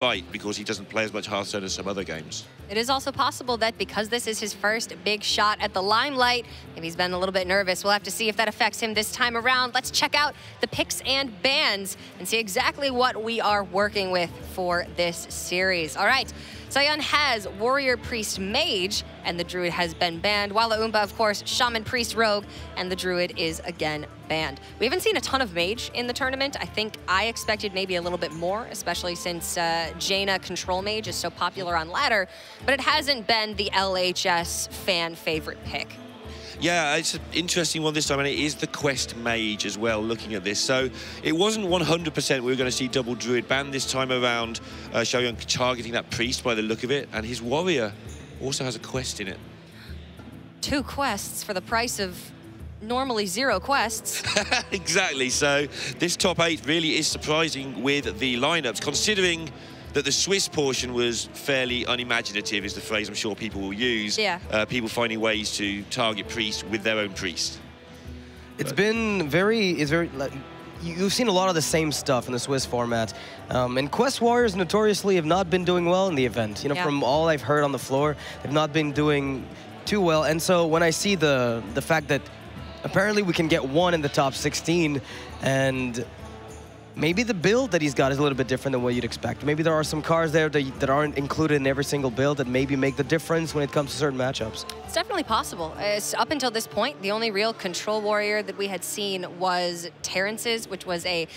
right because he doesn't play as much Hearthstone as some other games. It is also possible that because this is his first big shot at the limelight, maybe he's been a little bit nervous. We'll have to see if that affects him this time around. Let's check out the picks and bans and see exactly what we are working with for this series. All right, Seohyun has Warrior, Priest, Mage, and the Druid has been banned. Walaoumpa, of course, Shaman, Priest, Rogue, and the Druid is again banned. We haven't seen a ton of Mage in the tournament. I think I expected maybe a little bit more, especially since Jaina Control Mage is so popular on ladder, but it hasn't been the LHS fan favorite pick. Yeah, it's an interesting one this time, and it is the Quest Mage as well, looking at this. So it wasn't 100% we were going to see double Druid banned this time around. Seohyun targeting that Priest by the look of it, and his Warrior also has a Quest in it. 2 quests for the price of normally 0 quests. Exactly, so this top 8 really is surprising with the lineups, considering that the Swiss portion was fairly unimaginative, is the phrase I'm sure people will use. Yeah. People finding ways to target Priest with their own Priest. It's very, like, you've seen a lot of the same stuff in the Swiss format. And Quest Warriors notoriously have not been doing well in the event. You know, from all I've heard on the floor, they've not been doing too well. And so when I see the fact that apparently we can get 1 in the top 16, and maybe the build that he's got is a little bit different than what you'd expect. Maybe there are some cards there that aren't included in every single build that maybe make the difference when it comes to certain matchups. It's definitely possible. Up until this point, the only real Control Warrior that we had seen was Terrance's, which was a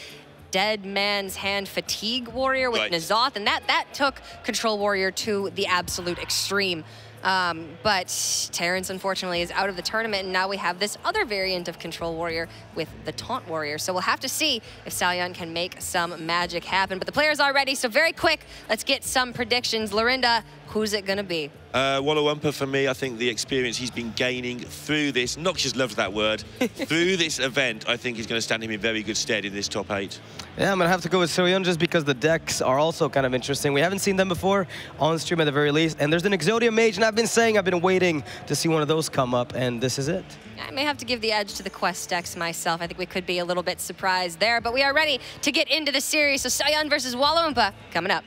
Dead Man's Hand Fatigue Warrior with N'Zoth, and that took Control Warrior to the absolute extreme. But Terrance, unfortunately, is out of the tournament, and now we have this other variant of Control Warrior with the Taunt Warrior. So we'll have to see if Seohyun can make some magic happen. But the players are ready, so very quick, let's get some predictions. Lorinda, who's it going to be? Walaoumpa for me. I think the experience he's been gaining through this, Noxious loves that word, through this event, I think is going to stand him in very good stead in this top 8. Yeah, I'm going to have to go with Seohyun just because the decks are also kind of interesting. We haven't seen them before on stream at the very least. And there's an Exodia Mage, and I've been waiting to see one of those come up, and this is it. I may have to give the edge to the Quest decks myself. I think we could be a little bit surprised there, but we are ready to get into the series. So Seohyun versus Walaoumpa coming up.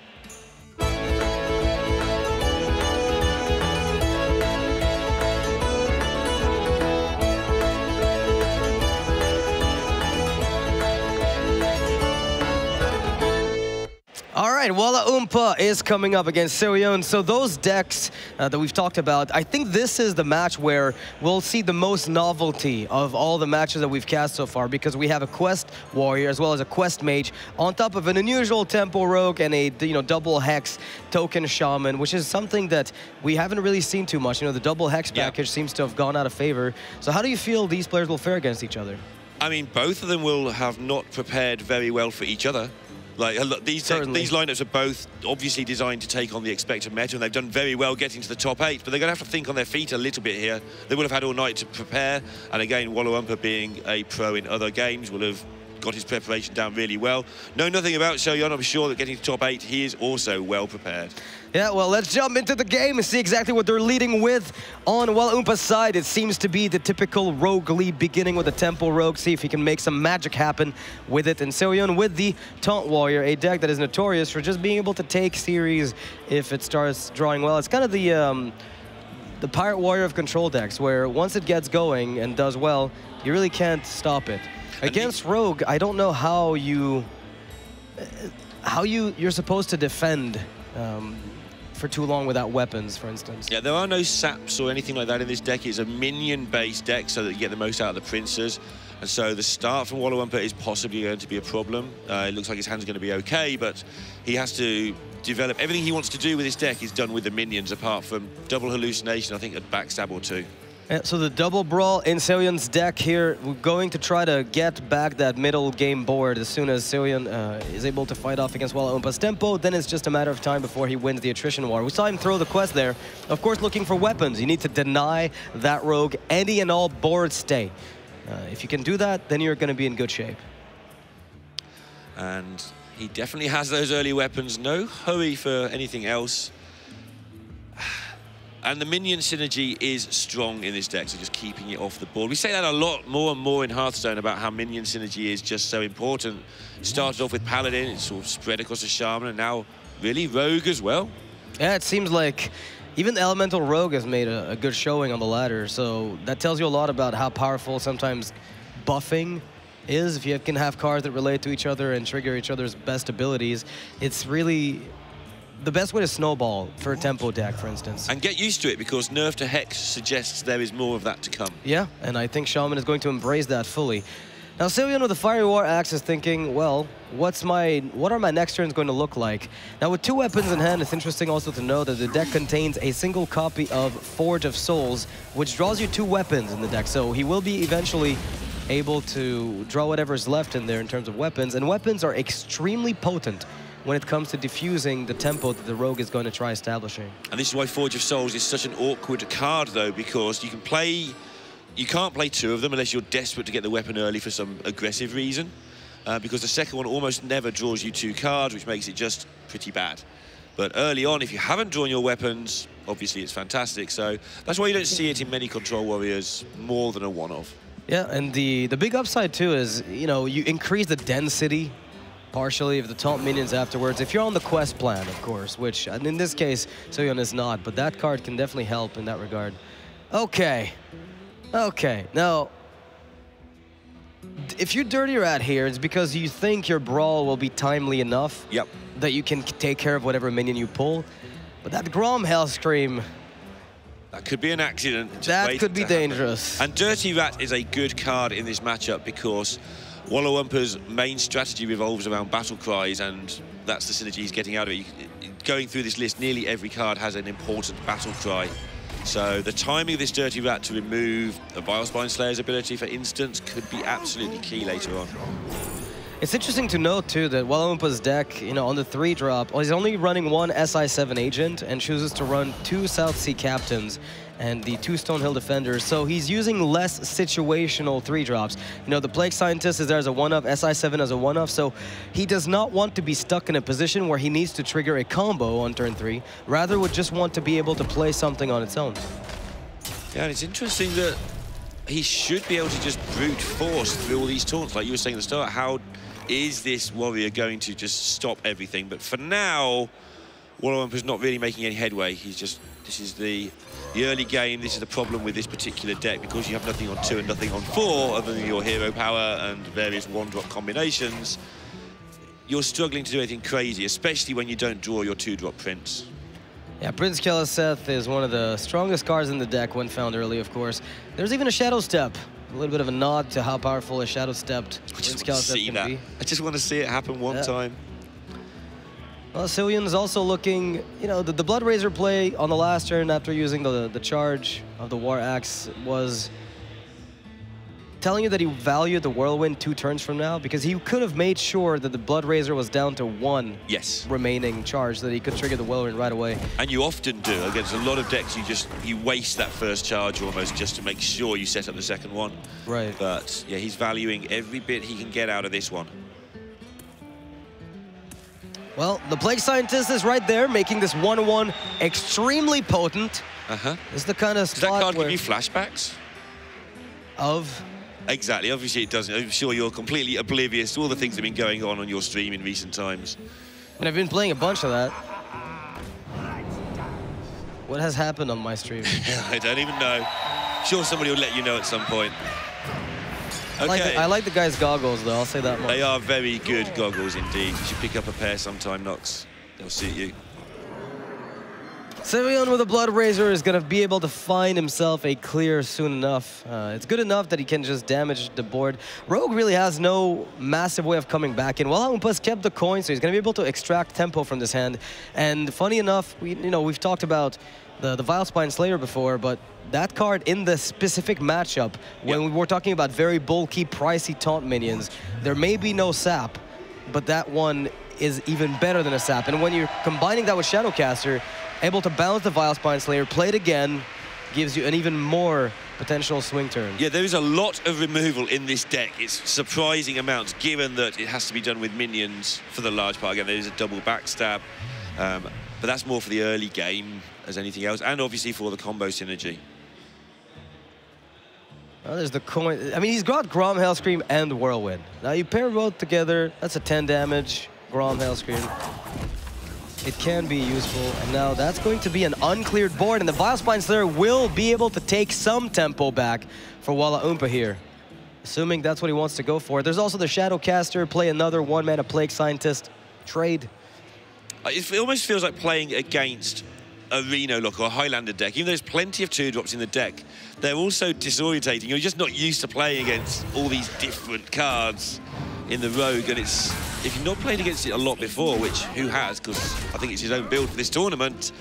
All right, Walaoumpa is coming up against Seohyun. So those decks that we've talked about, I think this is the match where we'll see the most novelty of all the matches that we've cast so far, because we have a Quest Warrior as well as a Quest Mage on top of an unusual Tempo Rogue and a double Hex Token Shaman, which is something that we haven't really seen too much. You know, the double Hex package seems to have gone out of favor. So how do you feel these players will fare against each other? I mean, both of them will have not prepared very well for each other. Like, these lineups are both obviously designed to take on the expected meta, and they've done very well getting to the top 8, but they're going to have to think on their feet a little bit here. They will have had all night to prepare, and again, Walaoumpa being a pro in other games will have got his preparation down really well. Know nothing about Seohyun, I'm sure that getting to top 8, he is also well prepared. Yeah, well, let's jump into the game and see exactly what they're leading with. On Walaumpa's side, it seems to be the typical Rogue lead, beginning with the Tempo Rogue, see if he can make some magic happen with it. And Seohyun with the Taunt Warrior, a deck that is notorious for just being able to take series if it starts drawing well. It's kind of the Pirate Warrior of control decks, where once it gets going and does well, you really can't stop it. Against Rogue, I don't know how you're supposed to defend for too long without weapons, for instance. Yeah, there are no saps or anything like that in this deck. It's a minion-based deck so that you get the most out of the princes. And so the start from Walaoumpa is possibly going to be a problem. It looks like his hand's going to be okay, but he has to develop. Everything he wants to do with his deck is done with the minions, apart from double hallucination, I think, a backstab or 2. So the double brawl in Seohyun's deck here, we're going to try to get back that middle game board as soon as Seohyun is able to fight off against Walaumpa's tempo. Then it's just a matter of time before he wins the attrition war. We saw him throw the quest there, of course looking for weapons. You need to deny that rogue any and all board stay. If you can do that, then you're going to be in good shape. And he definitely has those early weapons. No hurry for anything else. And the minion synergy is strong in this deck, so just keeping it off the board. We say that a lot more and more in Hearthstone about how minion synergy is just so important. It started off with Paladin, it's sort of spread across the Shaman, and now really. Rogue as well. Yeah, it seems like even the Elemental Rogue has made a good showing on the ladder, so that tells you a lot about how powerful sometimes buffing is. If you can have cards that relate to each other and trigger each other's best abilities, it's really the best way to snowball for a tempo deck, for instance. And get used to it, because nerf to Hex suggests there is more of that to come. Yeah, and I think Shaman is going to embrace that fully. Now, Seohyun with the Fiery War Axe is thinking, well, what are my next turns going to look like? Now, with 2 weapons in hand, it's interesting also to know that the deck contains a single copy of Forge of Souls, which draws you 2 weapons in the deck. So he will be eventually able to draw whatever's left in there in terms of weapons, and weapons are extremely potent when it comes to diffusing the tempo that the Rogue is going to try establishing. And this is why Forge of Souls is such an awkward card, though, because you can't play 2 of them unless you're desperate to get the weapon early for some aggressive reason, because the second one almost never draws you 2 cards, which makes it just pretty bad. But early on, if you haven't drawn your weapons, obviously it's fantastic. So that's why you don't see it in many Control Warriors more than a one-off. Yeah, and the big upside too is, you know, you increase the density partially of the taunt minions afterwards. If you're on the quest plan, of course, which in this case, Seohyun is not, but that card can definitely help in that regard. Okay. Okay, now, if you dirty rat here, it's because you think your brawl will be timely enough that you can take care of whatever minion you pull. But that Grom Hellscream, that could be an accident. That could be dangerous. And Dirty Rat is a good card in this matchup because Walawumpa's main strategy revolves around battle cries, and that's the synergy he's getting out of it. Going through this list, nearly every card has an important battle cry. So the timing of this Dirty Rat to remove a Vilespine Slayer's ability, for instance, could be absolutely key later on. It's interesting to note, too, that Walaumpa's deck, you know, on the 3-drop, he's only running 1 SI7 agent and chooses to run 2 South Sea Captains and the 2 Stonehill Defenders, so he's using less situational 3-drops. You know, the Plague Scientist is there as a 1-off, SI7 as a 1-off, so he does not want to be stuck in a position where he needs to trigger a combo on turn 3, rather would just want to be able to play something on its own. Yeah, and it's interesting that he should be able to just brute force through all these taunts, like you were saying at the start. How is this warrior going to just stop everything? But for now, Walaompa's not really making any headway. He's just, this is the early game. This is the problem with this particular deck, because you have nothing on 2 and nothing on 4 other than your hero power and various 1-drop combinations. You're struggling to do anything crazy, especially when you don't draw your 2-drop Prince. Yeah, Prince Keleseth is one of the strongest cards in the deck when found early, of course. There's even a Shadow Step. A little bit of a nod to how powerful a Shadow Stepped Prince Keleseth can be. I just want to see it happen one time. Well, Seohyun is also looking, you know, the Blood Razor play on the last turn after using the charge of the War Axe was telling you that he valued the Whirlwind 2 turns from now, because he could have made sure that the Blood Razor was down to 1 remaining charge, so that he could trigger the Whirlwind right away. And you often do. Against a lot of decks, you waste that first charge almost just to make sure you set up the second one. Right. But yeah, he's valuing every bit he can get out of this one. Well, the Plague Scientist is right there, making this 1-1 extremely potent. This is the kind of spot. Does that card give you flashbacks? Of? Exactly, obviously it doesn't. I'm sure you're completely oblivious to all the things that have been going on your stream in recent times. And I've been playing a bunch of that. What has happened on my stream? I don't even know. I'm sure somebody will let you know at some point. Okay. I like the guy's goggles, though, I'll say that much. They are very good goggles indeed. You should pick up a pair sometime, Nox. They'll suit you. Seohyun with a Blood Razor is going to be able to find himself a clear soon enough. It's good enough that he can just damage the board. Rogue really has no massive way of coming back in. Walaumpa's kept the coin, so he's going to be able to extract tempo from this hand. And funny enough, we've talked about the Vilespine Slayer before, but that card in the specific matchup, when we were talking about very bulky, pricey taunt minions, there may be no sap, but that one is even better than a sap. And when you're combining that with Shadowcaster, able to bounce the Vilespine Slayer, play it again, gives you an even more potential swing turn. Yeah, there is a lot of removal in this deck. It's surprising amounts, given that it has to be done with minions for the large part. Again, there is a double backstab, but that's more for the early game as anything else, and obviously for the combo synergy. Well, there's the coin. I mean, he's got Grom Hellscream and Whirlwind. Now you pair both together, that's a 10 damage Grom Hellscream. it can be useful. And now that's going to be an uncleared board, and the Vilespine Slayer will be able to take some tempo back for Walaoumpa here. Assuming that's what he wants to go for. There's also the Shadowcaster, play another one-mana Plague Scientist, trade. It almost feels like playing against a Reno look or a Highlander deck. Even though there's plenty of 2-drops in the deck, they're also disorientating. You're just not used to playing against all these different cards in the Rogue, and it's, if you've not played against it a lot before, which who has, because I think it's his own build for this tournament,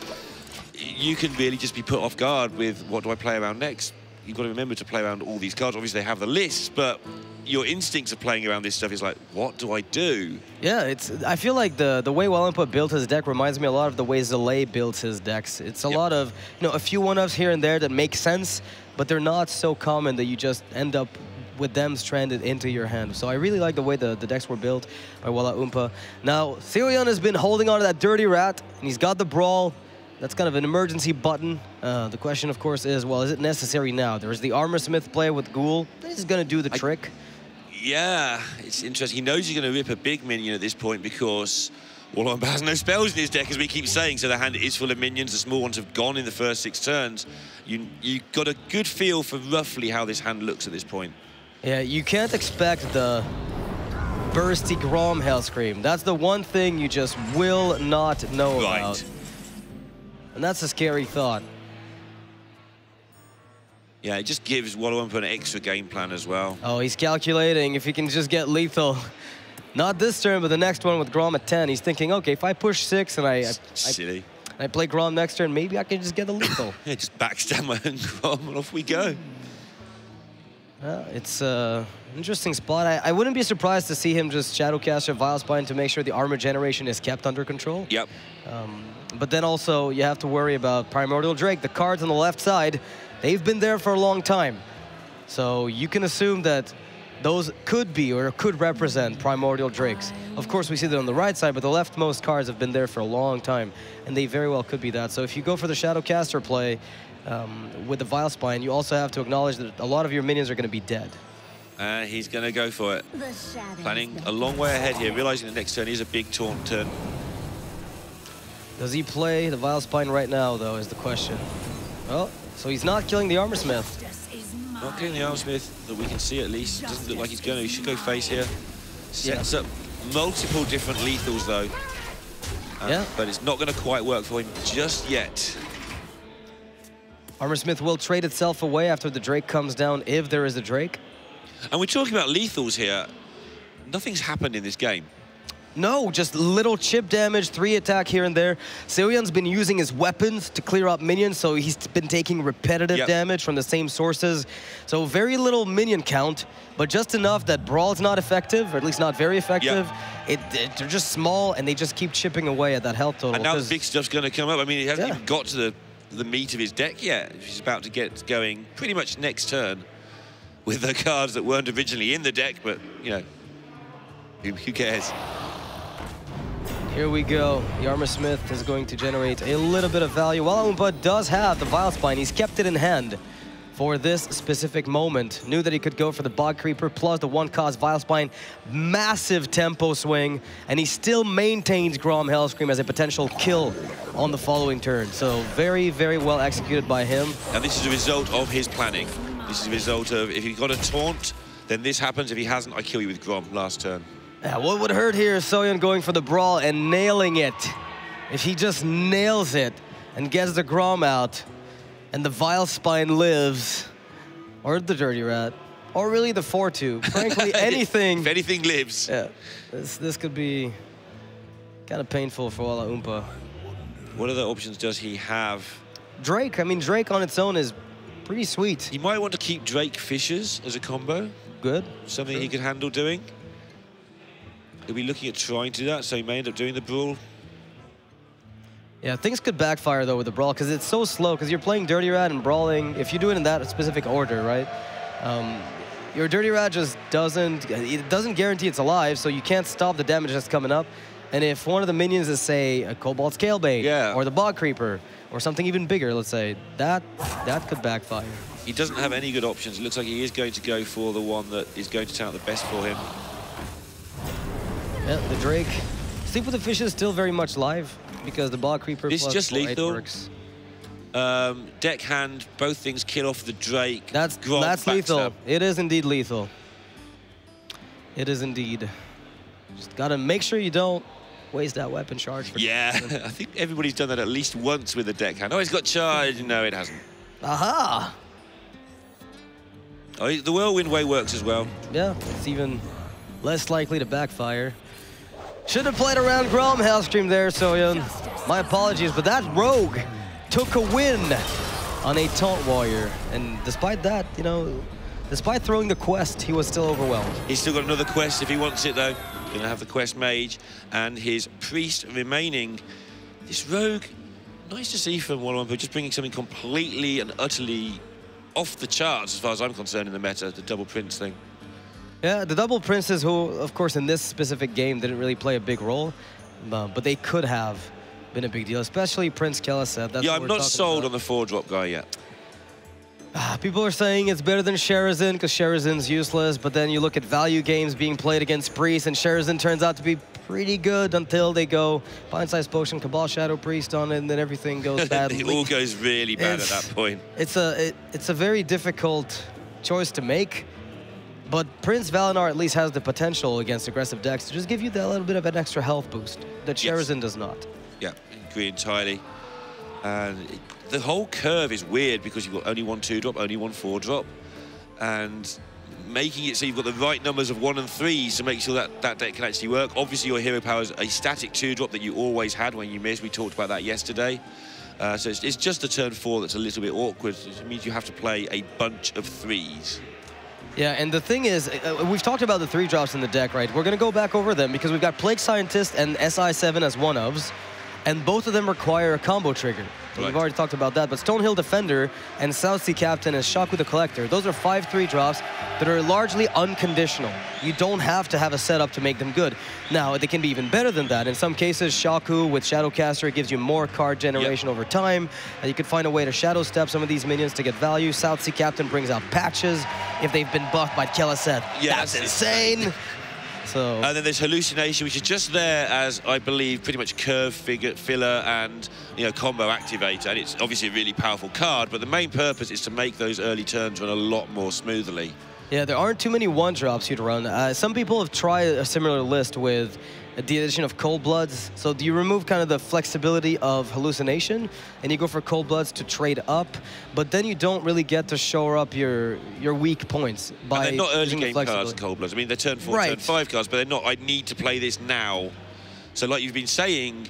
you can really just be put off guard with what do I play around next. You've got to remember to play around all these cards. Obviously, they have the lists, but your instincts of playing around this stuff is like, what do I do? Yeah, I feel like the way Walaoumpa built his deck reminds me a lot of the way Zalay builds his decks. It's a lot of, a few one-ups here and there that make sense, but they're not so common that you just end up with them stranded into your hand. So I really like the way the decks were built by Walaoumpa. Now, Seohyun has been holding on to that Dirty Rat, and he's got the Brawl. That's kind of an emergency button. The question, of course, is, well, is it necessary now? There's the Armor Smith play with Ghoul. This is going to do the trick. Yeah, it's interesting. He knows he's going to rip a big minion at this point because Walaoumpa has no spells in his deck, as we keep saying, so the hand is full of minions. The small ones have gone in the first 6 turns. You got a good feel for roughly how this hand looks at this point. Yeah, you can't expect the bursty Grom Hellscream. That's the one thing you just will not know about. And that's a scary thought. Yeah, it just gives Walaoumpa an extra game plan as well. Oh, he's calculating if he can just get lethal. Not this turn, but the next one with Grom at 10. He's thinking, okay, if I push 6 and I play Grom next turn, maybe I can just get the lethal. Yeah, just backstab my own Grom and off we go. It's an interesting spot. I wouldn't be surprised to see him just Shadowcaster Vilespine to make sure the armor generation is kept under control. Yep. But then also you have to worry about Primordial Drake. The cards on the left side, they've been there for a long time. So you can assume that those could be or could represent Primordial Drakes. Of course, we see that on the right side, but the leftmost cards have been there for a long time, and they very well could be that. So if you go for the Shadowcaster play with the Vilespine, you also have to acknowledge that a lot of your minions are going to be dead. He's going to go for it. Planning a long way ahead here, realizing the next turn is a big taunt turn. Does he play the Vilespine right now, though, is the question. Oh, so he's not killing the Armor Smith. Not killing the Armor Smith, that we can see at least. Doesn't look like he's going to. He should go face here. Sets up multiple different lethals, though. But it's not going to quite work for him just yet. Armor Smith will trade itself away after the Drake comes down, if there is a Drake. And we're talking about lethals here. Nothing's happened in this game. No, just little chip damage, 3 attack here and there. Seohyun's been using his weapons to clear up minions, so he's been taking repetitive damage from the same sources. So very little minion count, but just enough that Brawl's not effective, or at least not very effective. They're just small, and they just keep chipping away at that health total. And now the big stuff's going to come up. I mean, he hasn't even got to the meat of his deck yet. He's about to get going pretty much next turn with the cards that weren't originally in the deck, but, you know, who cares? Here we go. The Armor Smith is going to generate a little bit of value. Walaoumpa does have the Vilespine. He's kept it in hand for this specific moment. Knew that he could go for the Bog Creeper plus the 1-cost Vilespine. Massive tempo swing, and he still maintains Grom Hellscream as a potential kill on the following turn. So very, very well executed by him. And this is a result of his planning. This is a result of, if he got a taunt, then this happens. If he hasn't, I kill you with Grom last turn. Yeah, what would hurt here is Seohyun going for the Brawl and nailing it. If he just nails it and gets the Grom out, and the Vilespine lives, or the Dirty Rat, or really the 4-2. Frankly, anything. If anything lives. Yeah, this could be kind of painful for Walaoumpa. What other options does he have? Drake. I mean, Drake on its own is pretty sweet. He might want to keep Drake Fishers as a combo. Good. Something he could handle doing. He'll be looking at trying to do that, so he may end up doing the Brawl. Yeah, things could backfire, though, with the Brawl, because it's so slow, because you're playing Dirty Rat and Brawling. If you do it in that specific order, right, your Dirty Rat just doesn't guarantee it's alive, so you can't stop the damage that's coming up. And if one of the minions is, say, a Cobalt Scalebait, or the Bog Creeper, or something even bigger, let's say, that could backfire. He doesn't have any good options. It looks like he is going to go for the one that is going to turn out the best for him. Yeah, the Drake. Sleep with the Fish is still very much live. because the ball creeper This plus just 4/8 lethal. works. Deckhand, both things kill off the Drake. That's lethal. It is indeed lethal. It is indeed. Just gotta make sure you don't waste that weapon charge. Yeah, I think everybody's done that at least once with a Deckhand. Oh, it's got charged. No, it hasn't. Aha! Oh, the Whirlwind way works as well. Yeah, it's even less likely to backfire. Should have played around Grom Hellstream there, Seohyun. My apologies, but that Rogue took a win on a Taunt Warrior. And despite that, you know, despite throwing the quest, he was still overwhelmed. He's still got another quest if he wants it, though. Gonna have the quest mage and his priest remaining. This Rogue, nice to see from Walaoumpa, just bringing something completely and utterly off the charts as far as I'm concerned in the meta, the double prince thing. Yeah, the double princes who, of course, in this specific game didn't really play a big role, but they could have been a big deal, especially Prince Keliseth. Yeah, I'm not sold on the 4-drop guy yet. People are saying it's better than Sherazin because Sherazin's useless, but then you look at value games being played against Priest, and Sherazin turns out to be pretty good until they go Pint-Sized Potion, Cabal Shadow Priest on it, and then everything goes badly. It all goes really bad at that point. It's a very difficult choice to make, but Prince Valinar at least has the potential against aggressive decks to just give you that little bit of an extra health boost that Sherazin does not. Yeah, agree entirely. And the whole curve is weird because you've got only one 2-drop, only one 4-drop, and making it so you've got the right numbers of 1 and 3s to make sure that that deck can actually work. Obviously, your hero power is a static 2-drop that you always had when you missed. We talked about that yesterday. So it's just a turn 4 that's a little bit awkward. It means you have to play a bunch of 3s. Yeah, and the thing is, we've talked about the 3-drops in the deck, right? We're going to go back over them because we've got Plague Scientist and SI7 as 1-ofs, and both of them require a combo trigger. Right. We've already talked about that, but Stonehill Defender and South Sea Captain and Shaku the Collector, those are 5 3-drops that are largely unconditional. You don't have to have a setup to make them good. Now, they can be even better than that. In some cases, Shaku with Shadowcaster gives you more card generation over time, and you can find a way to Shadow Step some of these minions to get value. South Sea Captain brings out patches if they've been buffed by Keliseth. Yeah, that's insane. So. And then there's Hallucination, which is just there as, I believe, pretty much curve filler and, you know, combo activator. And it's obviously a really powerful card, but the main purpose is to make those early turns run a lot more smoothly. Yeah, there aren't too many 1-drops you'd run. Some people have tried a similar list with the addition of Cold Bloods. So do you remove kind of the flexibility of Hallucination and you go for Cold Bloods to trade up, but then you don't really get to shore up your weak points by and they're not early game cards, Cold Bloods. I mean, they're turn 4, turn 5 cards, but they're not, I need to play this now. So like you've been saying,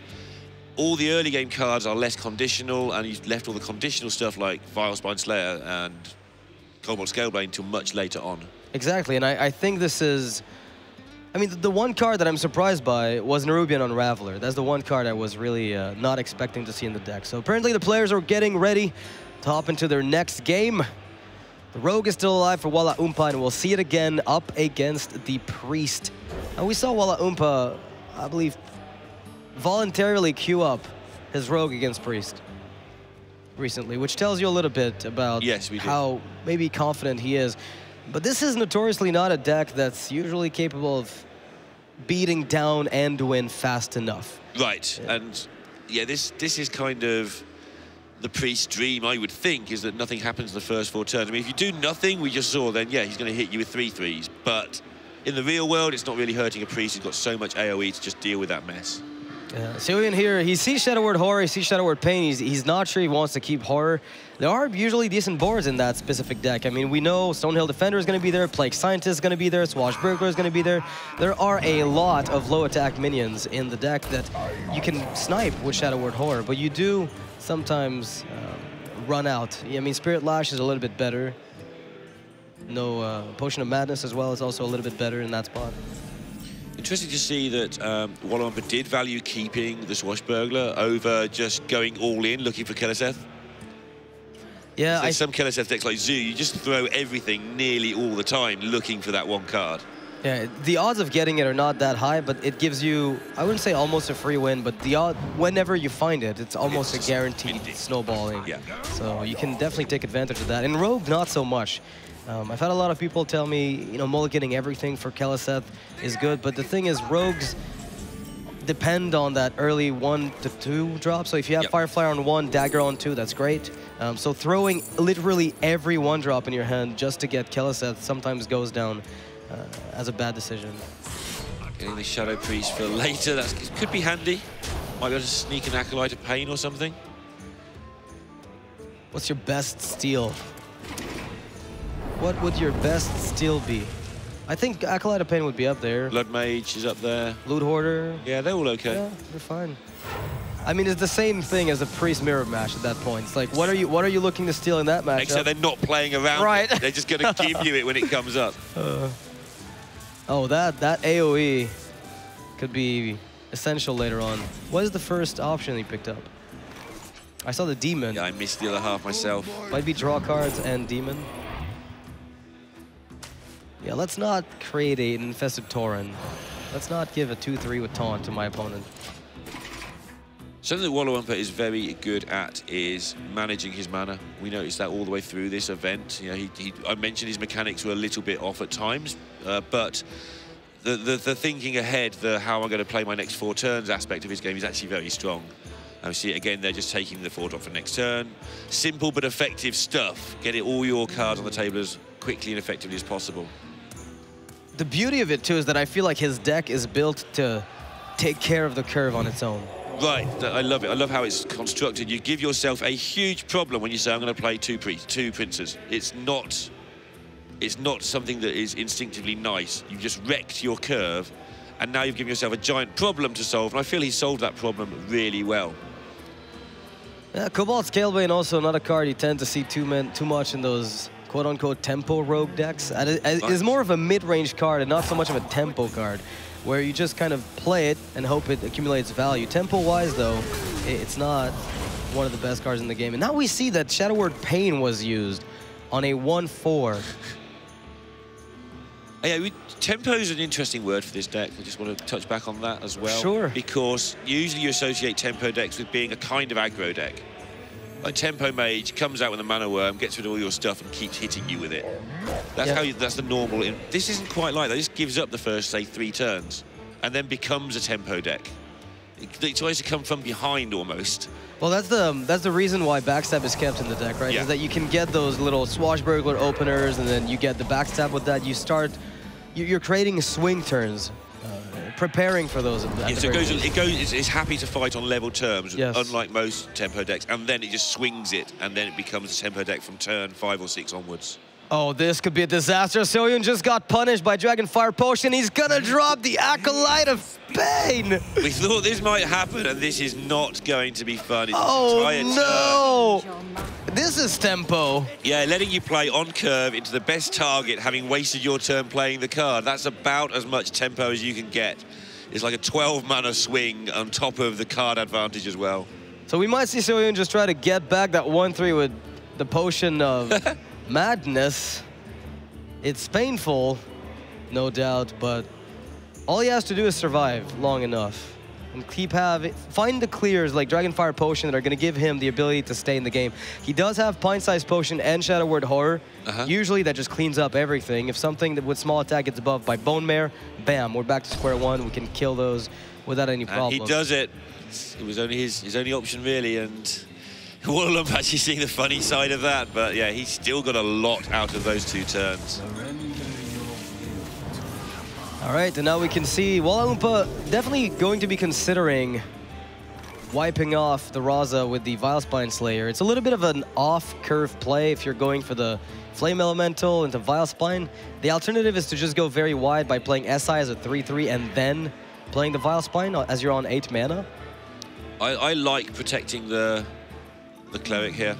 all the early game cards are less conditional, and you've left all the conditional stuff like Vile Spine Slayer and Cobalt Scaleblade until much later on. Exactly, and I think this is... I mean, the one card that I'm surprised by was Nerubian Unraveler. That's the one card I was really not expecting to see in the deck. So apparently the players are getting ready to hop into their next game. The Rogue is still alive for Walaoumpa, and we'll see it again up against the Priest. And we saw Walaoumpa, I believe, voluntarily queue up his Rogue against Priest recently, which tells you a little bit about how maybe confident he is. But this is notoriously not a deck that's usually capable of beating down Anduin fast enough. Right, and yeah, this is kind of the Priest's dream, I would think, is that nothing happens in the first 4 turns. I mean, if you do nothing, we just saw, then yeah, he's going to hit you with 3 3s. But in the real world, it's not really hurting a Priest who's got so much AoE to just deal with that mess. Yeah, Seohyun here, he sees Shadow Word Horror, he sees Shadow Word Pain, he's not sure he wants to keep Horror. There are usually decent boards in that specific deck. I mean, we know Stonehill Defender is going to be there, Plague Scientist is going to be there, Swashbuckler is going to be there. There are a lot of low attack minions in the deck that you can snipe with Shadow Word Horror, but you do sometimes run out. I mean, Spirit Lash is a little bit better. No, Potion of Madness as well is also a little bit better in that spot. Interesting to see that Walaoumpa did value keeping the Swashbuckler over just going all in, looking for Keliseth. Yeah, so some Keliseth decks like Zoo, you just throw everything nearly all the time looking for that one card. Yeah, the odds of getting it are not that high, but it gives you, I wouldn't say almost a free win, but the odd, whenever you find it, it's almost a guaranteed snowballing. Yeah. So you can definitely take advantage of that. And Rogue, not so much. I've had a lot of people tell me, you know, mulliganing everything for Keliseth is good, but the thing is, Rogues depend on that early 1 to 2 drop. So if you have Firefly on 1, Dagger on 2, that's great. So throwing literally every 1 drop in your hand just to get Keleseth sometimes goes down as a bad decision. Getting the Shadow Priest for later, that could be handy. Might be able to sneak an Acolyte of Pain or something. What's your best steal? What would your best steal be? I think Acolyte of Pain would be up there. Blood Mage is up there. Loot Hoarder. Yeah, they're all okay. Yeah, they're fine. I mean, it's the same thing as the Priest Mirror match at that point. It's like, what are you looking to steal in that match? Except they're not playing around. Right. They're just going to give you it when it comes up. Oh, that AoE could be essential later on. What is the first option he picked up? I saw the Demon. Yeah, I missed the other half myself. Might be draw cards and Demon. Yeah, let's not create an infested Tauren. Let's not give a 2-3 with taunt to my opponent. Something that Walaoumpa is very good at is managing his mana. We noticed that all the way through this event. You know, I mentioned his mechanics were a little bit off at times, but the thinking ahead, the how I'm going to play my next 4 turns aspect of his game is actually very strong. And we see it again, they're just taking the 4 drop for next turn. Simple but effective stuff. Get all your cards on the table as quickly and effectively as possible. The beauty of it too is that I feel like his deck is built to take care of the curve on its own. Right, I love it. I love how it's constructed. You give yourself a huge problem when you say, I'm going to play two princes. It's not something that is instinctively nice. You've just wrecked your curve, and now you've given yourself a giant problem to solve, and I feel he solved that problem really well. Yeah, Cobalt Scalebane also not a card you tend to see too much in those quote-unquote tempo rogue decks. It's more of a mid-range card and not so much of a tempo card, where you just kind of play it and hope it accumulates value. Tempo-wise, though, it's not one of the best cards in the game. And now we see that Shadow Word Pain was used on a 1-4. Yeah, tempo is an interesting word for this deck. I just want to touch back on that as well. Sure. Because usually you associate tempo decks with being a kind of aggro deck. Like Tempo Mage comes out with a Mana Worm, gets rid of all your stuff and keeps hitting you with it. That's that's the normal. This isn't quite like that. This gives up the first, say, 3 turns and then becomes a tempo deck. It tries to come from behind almost. Well, that's the reason why backstab is kept in the deck, right? Yeah. Is that you can get those little swashbuckler openers, and then you get the backstab with that. You're creating swing turns, preparing for those. Yeah, so it's happy to fight on level terms, yes, unlike most tempo decks, and then it just swings it, and then it becomes a tempo deck from turn 5 or 6 onwards. Oh, this could be a disaster. Seohyun just got punished by Dragonfire Potion. He's gonna drop the Acolyte of Pain. We thought this might happen, and this is not going to be fun. It's oh, no! This is tempo. Yeah, letting you play on curve into the best target, having wasted your turn playing the card. That's about as much tempo as you can get. It's like a 12-mana swing on top of the card advantage as well. So we might see Seohyun just try to get back that 1-3 with the Potion of Madness. It's painful, no doubt, but all he has to do is survive long enough and find the clears like Dragonfire Potion that are going to give him the ability to stay in the game. He does have Pint-Sized Potion and Shadow Word Horror. Usually that just cleans up everything. If something that with small attack gets above by Bone Mare, bam, we're back to square one. We can kill those without any problem. And he does it. It was only his only option really, and Walaoumpa actually seeing the funny side of that, but yeah, he's still got a lot out of those 2 turns. All right, and now we can see Walaoumpa definitely going to be considering wiping off the Raza with the Vilespine Slayer. It's a little bit of an off-curve play if you're going for the Flame Elemental into Vilespine. The alternative is to just go very wide by playing SI as a 3-3 and then playing the Vilespine as you're on 8 mana. I like protecting the Cleric here.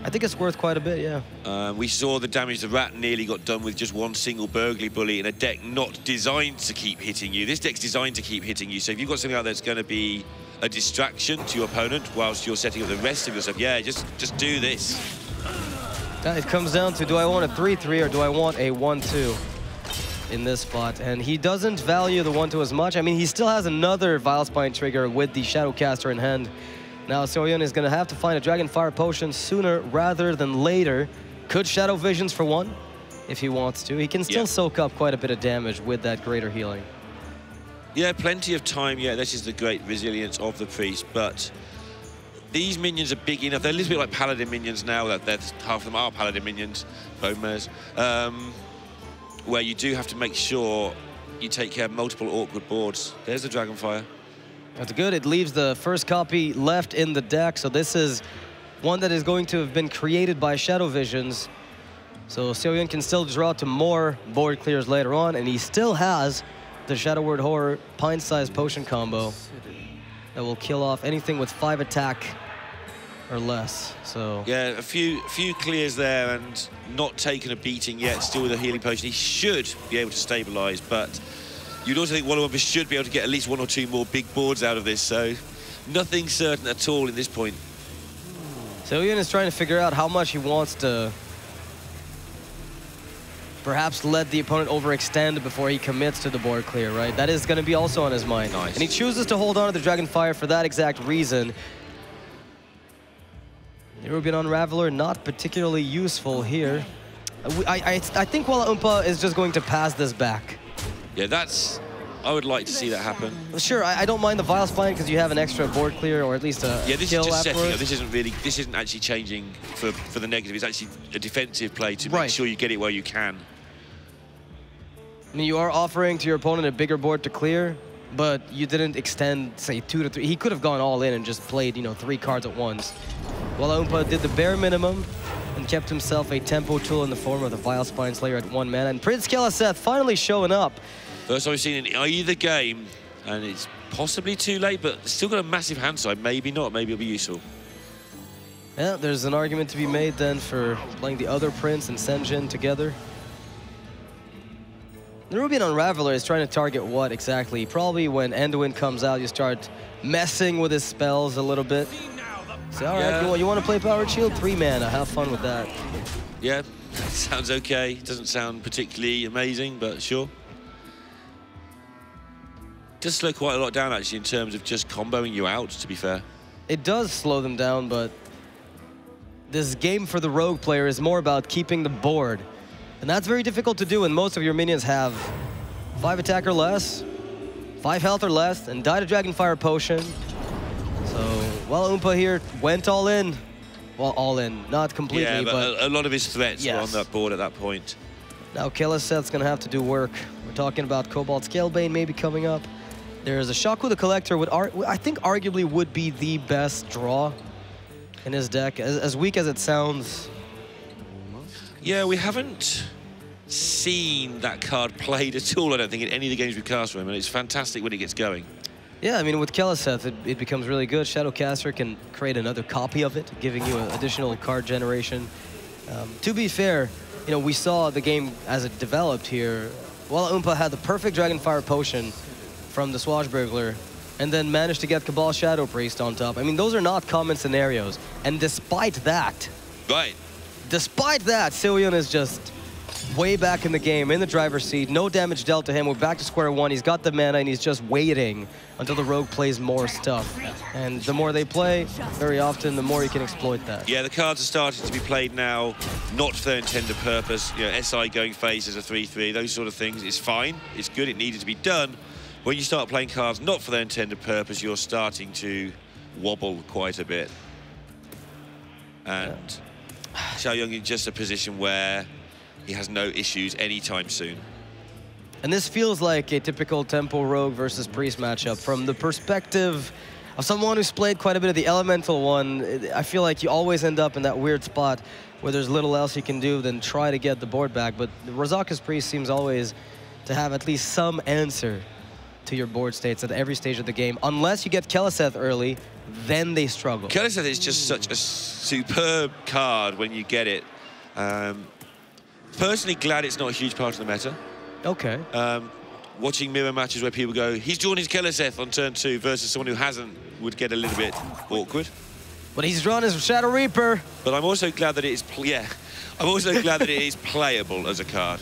I think it's worth quite a bit, yeah. We saw the damage the Rat nearly got done with just 1 single Burgly Bully in a deck not designed to keep hitting you. This deck's designed to keep hitting you, so if you've got something out there that's going to be a distraction to your opponent whilst you're setting up the rest of your stuff, yeah, just do this. It comes down to, do I want a 3-3 or do I want a 1-2 in this spot? And he doesn't value the 1-2 as much. I mean, he still has another Vilespine trigger with the Shadowcaster in hand. Now Seohyun is going to have to find a Dragonfire Potion sooner rather than later. Could Shadow Visions for 1 if he wants to. He can still soak up quite a bit of damage with that greater healing. Yeah, plenty of time. Yeah, this is the great resilience of the Priest, but these minions are big enough. They're a little bit like Paladin minions now. Half of them are Paladin minions, Bomares, where you do have to make sure you take care of multiple awkward boards. There's the Dragonfire. That's good. It leaves the first copy left in the deck, so this is one that is going to have been created by Shadow Visions. So Seohyun can still draw to more board clears later on, and he still has the Shadow Word Horror pint-sized potion combo that will kill off anything with 5 attack or less. So yeah, a few clears there and not taking a beating yet, still with a healing potion. He should be able to stabilize, but you'd also think Walaoumpa should be able to get at least 1 or 2 more big boards out of this, so nothing certain at all in this point. Seohyun is trying to figure out how much he wants to perhaps let the opponent overextend before he commits to the board clear, right? That is going to be also on his mind. Nice. And he chooses to hold on to the Dragonfire for that exact reason. European Unraveler not particularly useful here. I think Walaoumpa is just going to pass this back. Yeah, I would like to see that happen. Sure, I don't mind the Vile Spine because you have an extra board clear or at least a yeah, this kill is just afterwards. setting up. This isn't actually changing for the negative. It's actually a defensive play to make right. sure you get it where you can. I mean, you are offering to your opponent a bigger board to clear, but you didn't extend, say, 2 to 3. He could have gone all in and just played, 3 cards at once. Walaoumpa did the bare minimum and kept himself a tempo tool in the form of the Vile Spine Slayer at 1 mana. And Prince Keleseth finally showing up. First time we've seen in either game, and it's possibly too late, but still got a massive hand side. Maybe not, maybe it'll be useful. Yeah, there's an argument to be made then for playing the other Prince and Senjin together. The Rubian Unraveler is trying to target what exactly? Probably when Anduin comes out, you start messing with his spells a little bit. So, all right, you want to play Powered Shield? 3 mana, have fun with that. Yeah, sounds okay. Doesn't sound particularly amazing, but sure. Does slow quite a lot down, actually, in terms of just comboing you out, to be fair. It does slow them down, but this game for the rogue player is more about keeping the board. And that's very difficult to do when most of your minions have 5 attack or less, 5 health or less, and died a Dragonfire Potion. So, Walaoumpa here went all in. Well, all in, not completely, yeah, but a lot of his threats were on that board at that point. Now Keleseth's gonna have to do work. We're talking about Cobalt Scalebane maybe coming up. There's a Shaku the Collector, I think arguably would be the best draw in his deck, as weak as it sounds. Yeah, we haven't seen that card played at all, I don't think, in any of the games we've cast for him, and it's fantastic when it gets going. Yeah, I mean, with Keleseth, it becomes really good. Shadowcaster can create another copy of it, giving you an additional card generation. To be fair, we saw the game as it developed here. Walaoumpa had the perfect Dragonfire Potion from the Swashbuckler, and then managed to get Cabal Shadow Priest on top. I mean, those are not common scenarios. And despite that, Seohyun is just way back in the game, in the driver's seat, no damage dealt to him. We're back to square one. He's got the mana, and he's just waiting until the rogue plays more stuff. And the more they play, very often, the more you can exploit that. Yeah, the cards are starting to be played now, not for their intended purpose. SI going face as a 3/3, those sort of things. It's fine, it's good, it needed to be done. When you start playing cards not for their intended purpose, you're starting to wobble quite a bit. And Seohyun in just a position where he has no issues anytime soon. And this feels like a typical Tempo Rogue versus Priest matchup. From the perspective of someone who's played quite a bit of the Elemental one, I feel like you always end up in that weird spot where there's little else you can do than try to get the board back. But Rozaka's Priest seems always to have at least some answer to your board states at every stage of the game. Unless you get Keleseth early, then they struggle. Keleseth is just such a superb card when you get it. Personally glad it's not a huge part of the meta. Okay. Watching mirror matches where people go, he's drawn his Keleseth on turn 2 versus someone who hasn't would get a little bit awkward. But he's drawn his Shadow Reaper. But I'm also glad that it is, I'm also glad that it is playable as a card.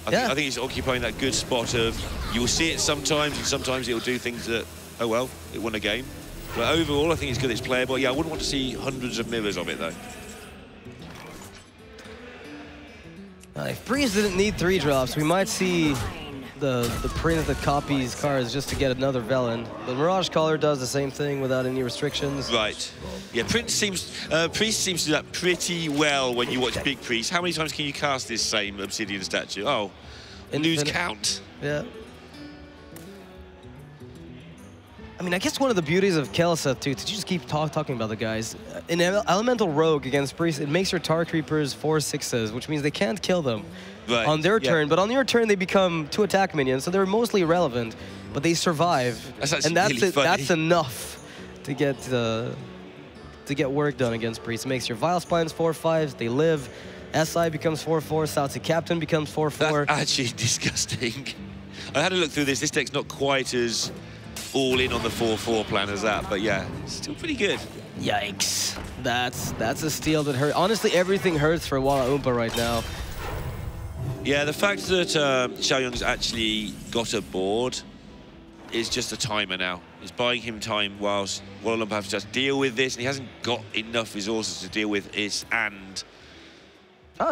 I think he's occupying that good spot of, you'll see it sometimes, and sometimes it'll do things that, oh well, it won a game. But overall, I think it's good it's playable. Yeah, I wouldn't want to see hundreds of mirrors of it, though. If Breeze didn't need 3 drops, we might see the print that copies cards just to get another Velen. The Mirage Caller does the same thing without any restrictions. Right. Yeah, Priest seems to do that pretty well when you watch Big Priest. How many times can you cast this same Obsidian statue? Oh, lose count. Yeah. I mean, I guess one of the beauties of Kelsa, too, to just keep talking about the guys. In Elemental Rogue against Priest, it makes your Tar Creepers 4/6s, which means they can't kill them on their turn. But on your turn, they become 2 attack minions, so they're mostly irrelevant, but they survive. And that's enough to get work done against Priest. It makes your Vile Spines 4/5s, they live. SI becomes 4/4, Southsea Captain becomes 4/4. That's actually disgusting. I had a look through this. This deck's not quite as all in on the 4/4 plan as that, but yeah, still pretty good. Yikes. That's a steal that hurt. Honestly, everything hurts for Walaoumpa right now. Yeah, the fact that Seohyun's actually got a board is just a timer now. It's buying him time whilst Walaoumpa has to just deal with this, and he hasn't got enough resources to deal with this and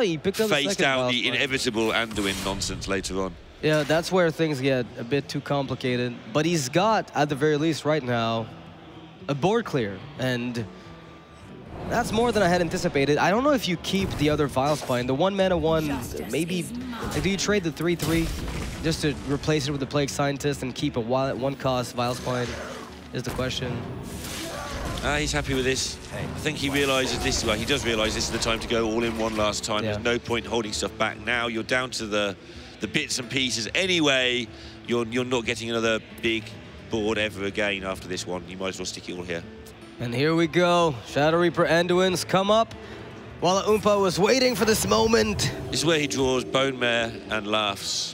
he picked up face down the inevitable Anduin nonsense later on. Yeah, that's where things get a bit too complicated. But he's got, at the very least right now, a board clear. And that's more than I had anticipated. I don't know if you keep the other Vile Spine. The 1-mana one, maybe, like, do you trade the 3/3 just to replace it with the Plague Scientist and keep a 1-cost Vile Spine is the question. He's happy with this. I think he realizes this, well, he does realize this is the time to go all in one last time. Yeah. There's no point holding stuff back now. You're down to the bits and pieces anyway. You're not getting another big board ever again after this one. You might as well stick it all here. And here we go. Shadow Reaper Anduins come up. Walaoumpa was waiting for this moment. This is where he draws Bone Mare and laughs,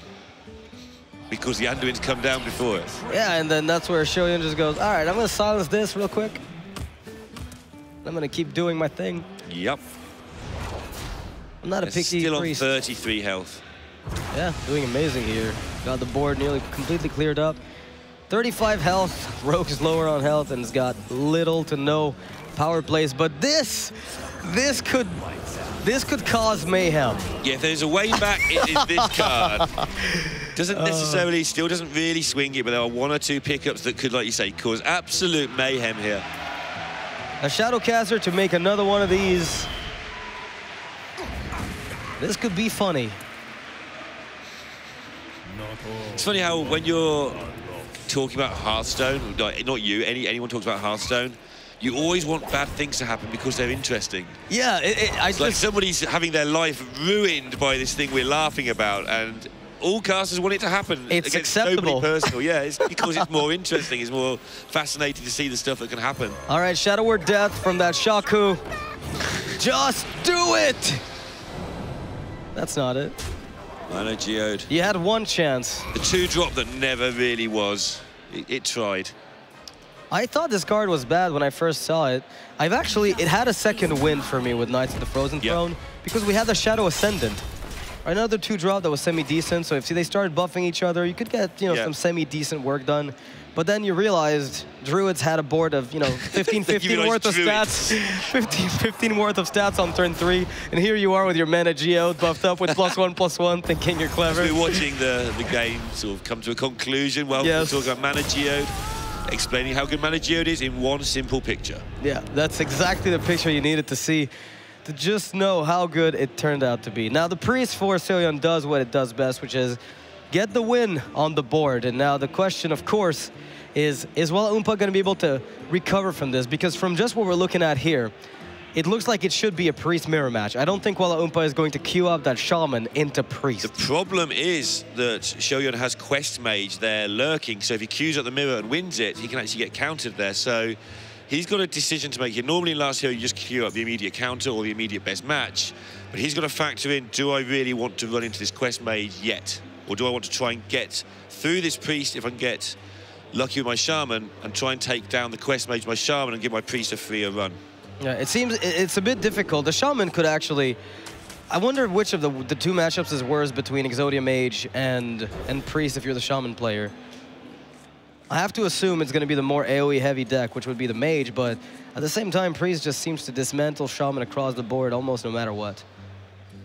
because the Anduins come down before it. Yeah, and then that's where Seohyun just goes, all right, I'm gonna silence this real quick. I'm gonna keep doing my thing. Yep. I'm not a picky still priest. On 33 health. Yeah, doing amazing here. Got the board nearly completely cleared up. 35 health. Rogue is lower on health and has got little to no power plays. But this could cause mayhem. Yeah, if there's a way back, it is this card. Doesn't necessarily, still doesn't really swing it, but there are 1 or 2 pickups that could, like you say, cause absolute mayhem here. A Shadowcaster to make another one of these. This could be funny. It's funny how when you're talking about Hearthstone, not you, anyone talks about Hearthstone, you always want bad things to happen because they're interesting. Yeah, it's like somebody's having their life ruined by this thing we're laughing about, and all casters want it to happen. It's acceptable. Nobody personal, yeah, it's because it's more interesting, it's more fascinating to see the stuff that can happen. All right, Shadow Word Death from that Shaku. Just do it! That's not it. I know, Geode. You had one chance. The 2-drop that never really was. It tried. I thought this card was bad when I first saw it. It had a second win for me with Knights of the Frozen Throne because we had the Shadow Ascendant. Another 2-drop that was semi-decent, so if they started buffing each other, you could get, some semi-decent work done. But then you realized Druids had a board of, 15 worth of stats. 15 worth of stats on turn 3. And here you are with your mana Geode buffed up with +1/+1, thinking you're clever. We're watching the game sort of come to a conclusion while we're talking about mana Geode, explaining how good mana Geode is in one simple picture. Yeah, that's exactly the picture you needed to see to just know how good it turned out to be. Now, the Priest for Seohyun does what it does best, which is get the win on the board. And now the question, of course, is Walaoumpa going to be able to recover from this? Because from just what we're looking at here, it looks like it should be a Priest mirror match. I don't think Walaoumpa is going to queue up that Shaman into Priest. The problem is that Seohyun has Quest Mage there lurking, so if he queues up the mirror and wins it, he can actually get countered there. So he's got a decision to make here. Normally in last year, you just queue up the immediate counter or the immediate best match, but he's got to factor in, do I really want to run into this Quest Mage yet? Or do I want to try and get through this Priest if I can get lucky with my Shaman and try and take down the Quest Mage, my Shaman, and give my Priest a freer run? Yeah, it seems it's a bit difficult. The Shaman could actually... I wonder which of the 2 matchups is worse between Exodia Mage and Priest if you're the Shaman player. I have to assume it's going to be the more AoE heavy deck, which would be the Mage, but at the same time, Priest just seems to dismantle Shaman across the board almost no matter what.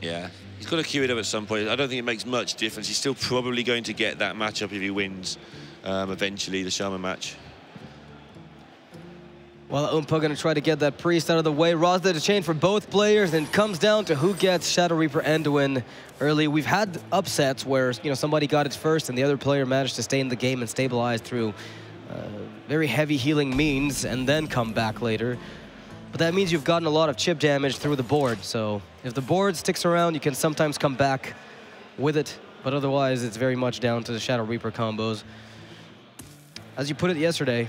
Yeah. He's got to queue it up at some point. I don't think it makes much difference. He's still probably going to get that matchup if he wins eventually, the Summer match. Walaoumpa going to try to get that Priest out of the way. Rosda to chain for both players, and comes down to who gets Shadow Reaper and win early. We've had upsets where somebody got it first and the other player managed to stay in the game and stabilize through very heavy healing means and then come back later. But that means you've gotten a lot of chip damage through the board. So if the board sticks around, you can sometimes come back with it. But otherwise, it's very much down to the Shadow Reaper combos. As you put it yesterday,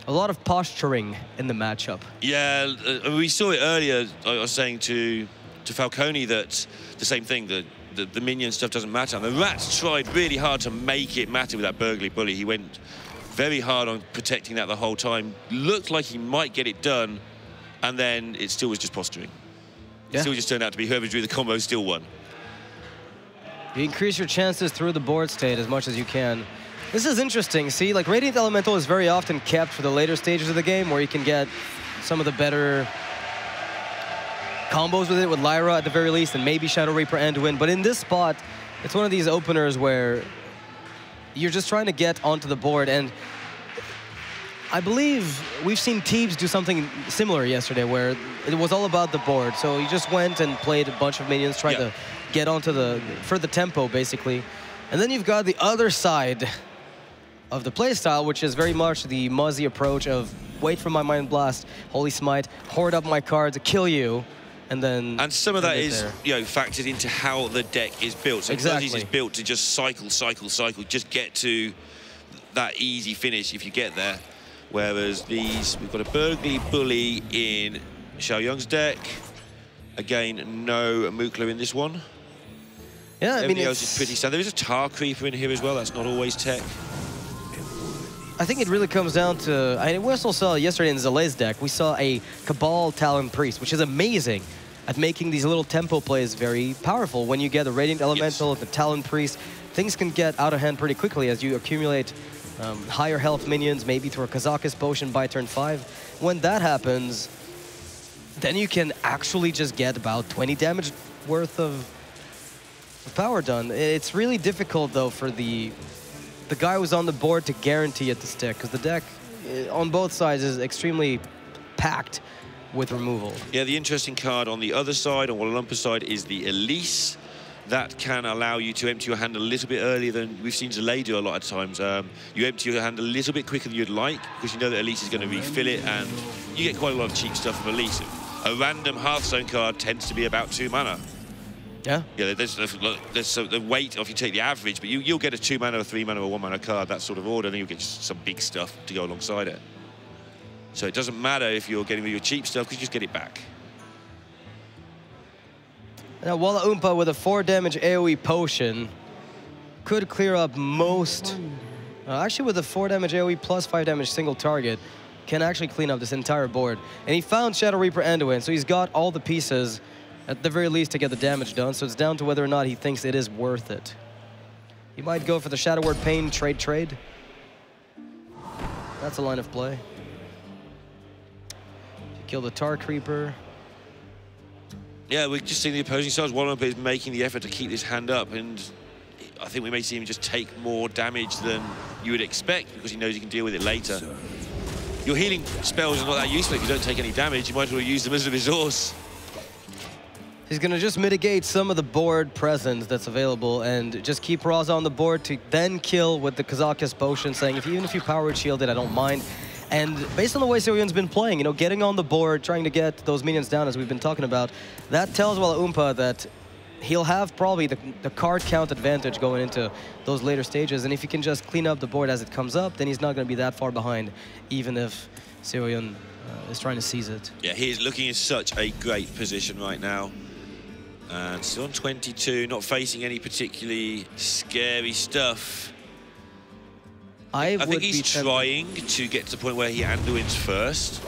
a lot of posturing in the matchup. Yeah, we saw it earlier. I was saying to Falcone that the same thing, the minion stuff doesn't matter. And the Rats tried really hard to make it matter with that Burglary Bully. He went very hard on protecting that the whole time. Looked like he might get it done, and then it still was just posturing. Yeah. It still just turned out to be whoever drew the combo still won. You increase your chances through the board state as much as you can. This is interesting. See, like Radiant Elemental is very often kept for the later stages of the game where you can get some of the better combos with it, with Lyra at the very least, and maybe Shadow Reaper and win. But in this spot, it's one of these openers where you're just trying to get onto the board. And I believe we've seen teams do something similar yesterday where it was all about the board. So you just went and played a bunch of minions, tried to get onto for the tempo, basically. And then you've got the other side of the playstyle, which is very much the Muzzy approach of wait for my Mind Blast, Holy Smite, hoard up my cards, kill you, and then... And some of that is, factored into how the deck is built. So Muzzy's is built to just cycle, just get to that easy finish if you get there. Whereas these, we've got a Burglary Bully in Seohyun's deck. Again, no Mukla in this one. Yeah, I mean, everything else is pretty standard. There is a Tar Creeper in here as well. That's not always tech. I think it really comes down to... we also saw yesterday in Zale's deck, we saw a Cabal Talon Priest, which is amazing at making these little tempo plays very powerful. When you get a Radiant Elemental, the Talon Priest, things can get out of hand pretty quickly as you accumulate higher health minions, maybe through a Kazakus Potion by turn 5. When that happens, then you can actually just get about 20 damage worth of power done. It's really difficult, though, for the guy who's on the board to guarantee it to stick, because the deck on both sides is extremely packed with removal. Yeah, the interesting card on the other side, on Walaoumpa side, is the Elise. That can allow you to empty your hand a little bit earlier than we've seen Zale do a lot of times. You empty your hand a little bit quicker than you'd like, because you know that Elise is going to refill it, and you get quite a lot of cheap stuff from Elise. A random Hearthstone card tends to be about 2 mana. Yeah. Yeah, there's the weight of, you take the average, but you'll get a 2 mana, a 3 mana, or 1 mana card, that sort of order, and then you'll get some big stuff to go alongside it. So it doesn't matter if you're getting your cheap stuff, because you just get it back. Now, Walaoumpa with a 4 damage AoE potion could clear up most... actually, with a 4 damage AoE plus 5 damage single target, can actually clean up this entire board. And he found Shadow Reaper Anduin, so he's got all the pieces at the very least to get the damage done, so it's down to whether or not he thinks it is worth it. He might go for the Shadow Word Pain trade. That's a line of play. Kill the Tar Creeper. Yeah, we're just seeing the opposing sides. Walaoumpa is making the effort to keep this hand up, and I think we may see him just take more damage than you would expect, because he knows he can deal with it later. Your healing spells are not that useful if you don't take any damage. You might as well use them as a resource. He's going to just mitigate some of the board presence that's available and just keep Raza on the board to then kill with the Kazakus Potion, saying even if you power shield it, I don't mind. And based on the way Seohyun's been playing, getting on the board, trying to get those minions down, as we've been talking about, that tells Walaoumpa that he'll have probably the card count advantage going into those later stages. And if he can just clean up the board as it comes up, then he's not going to be that far behind, even if Seohyun is trying to seize it. Yeah, he is looking in such a great position right now. And still on 22, not facing any particularly scary stuff. I think he's trying to get to the point where he Anduin's first,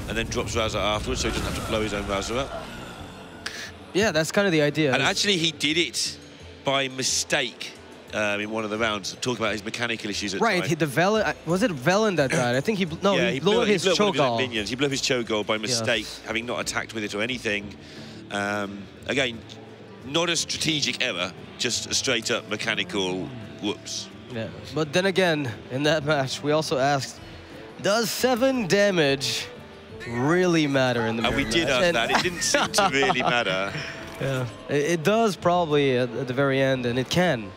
and then drops Raza afterwards, so he doesn't have to blow his own Raza up. Yeah, that's kind of the idea. And actually, he did it by mistake in one of the rounds, talking about his mechanical issues at right, the Velen, was it Velen that died? I think he blew his Cho'Gall. Minions. He blew up his Cho'Gall by mistake, having not attacked with it or anything. Again, not a strategic error, just a straight up mechanical whoops. Yeah, but then again, in that match, we also asked, does 7 damage really matter in the mirror And we did ask that. It didn't seem to really matter. Yeah, it does probably at the very end, and it can.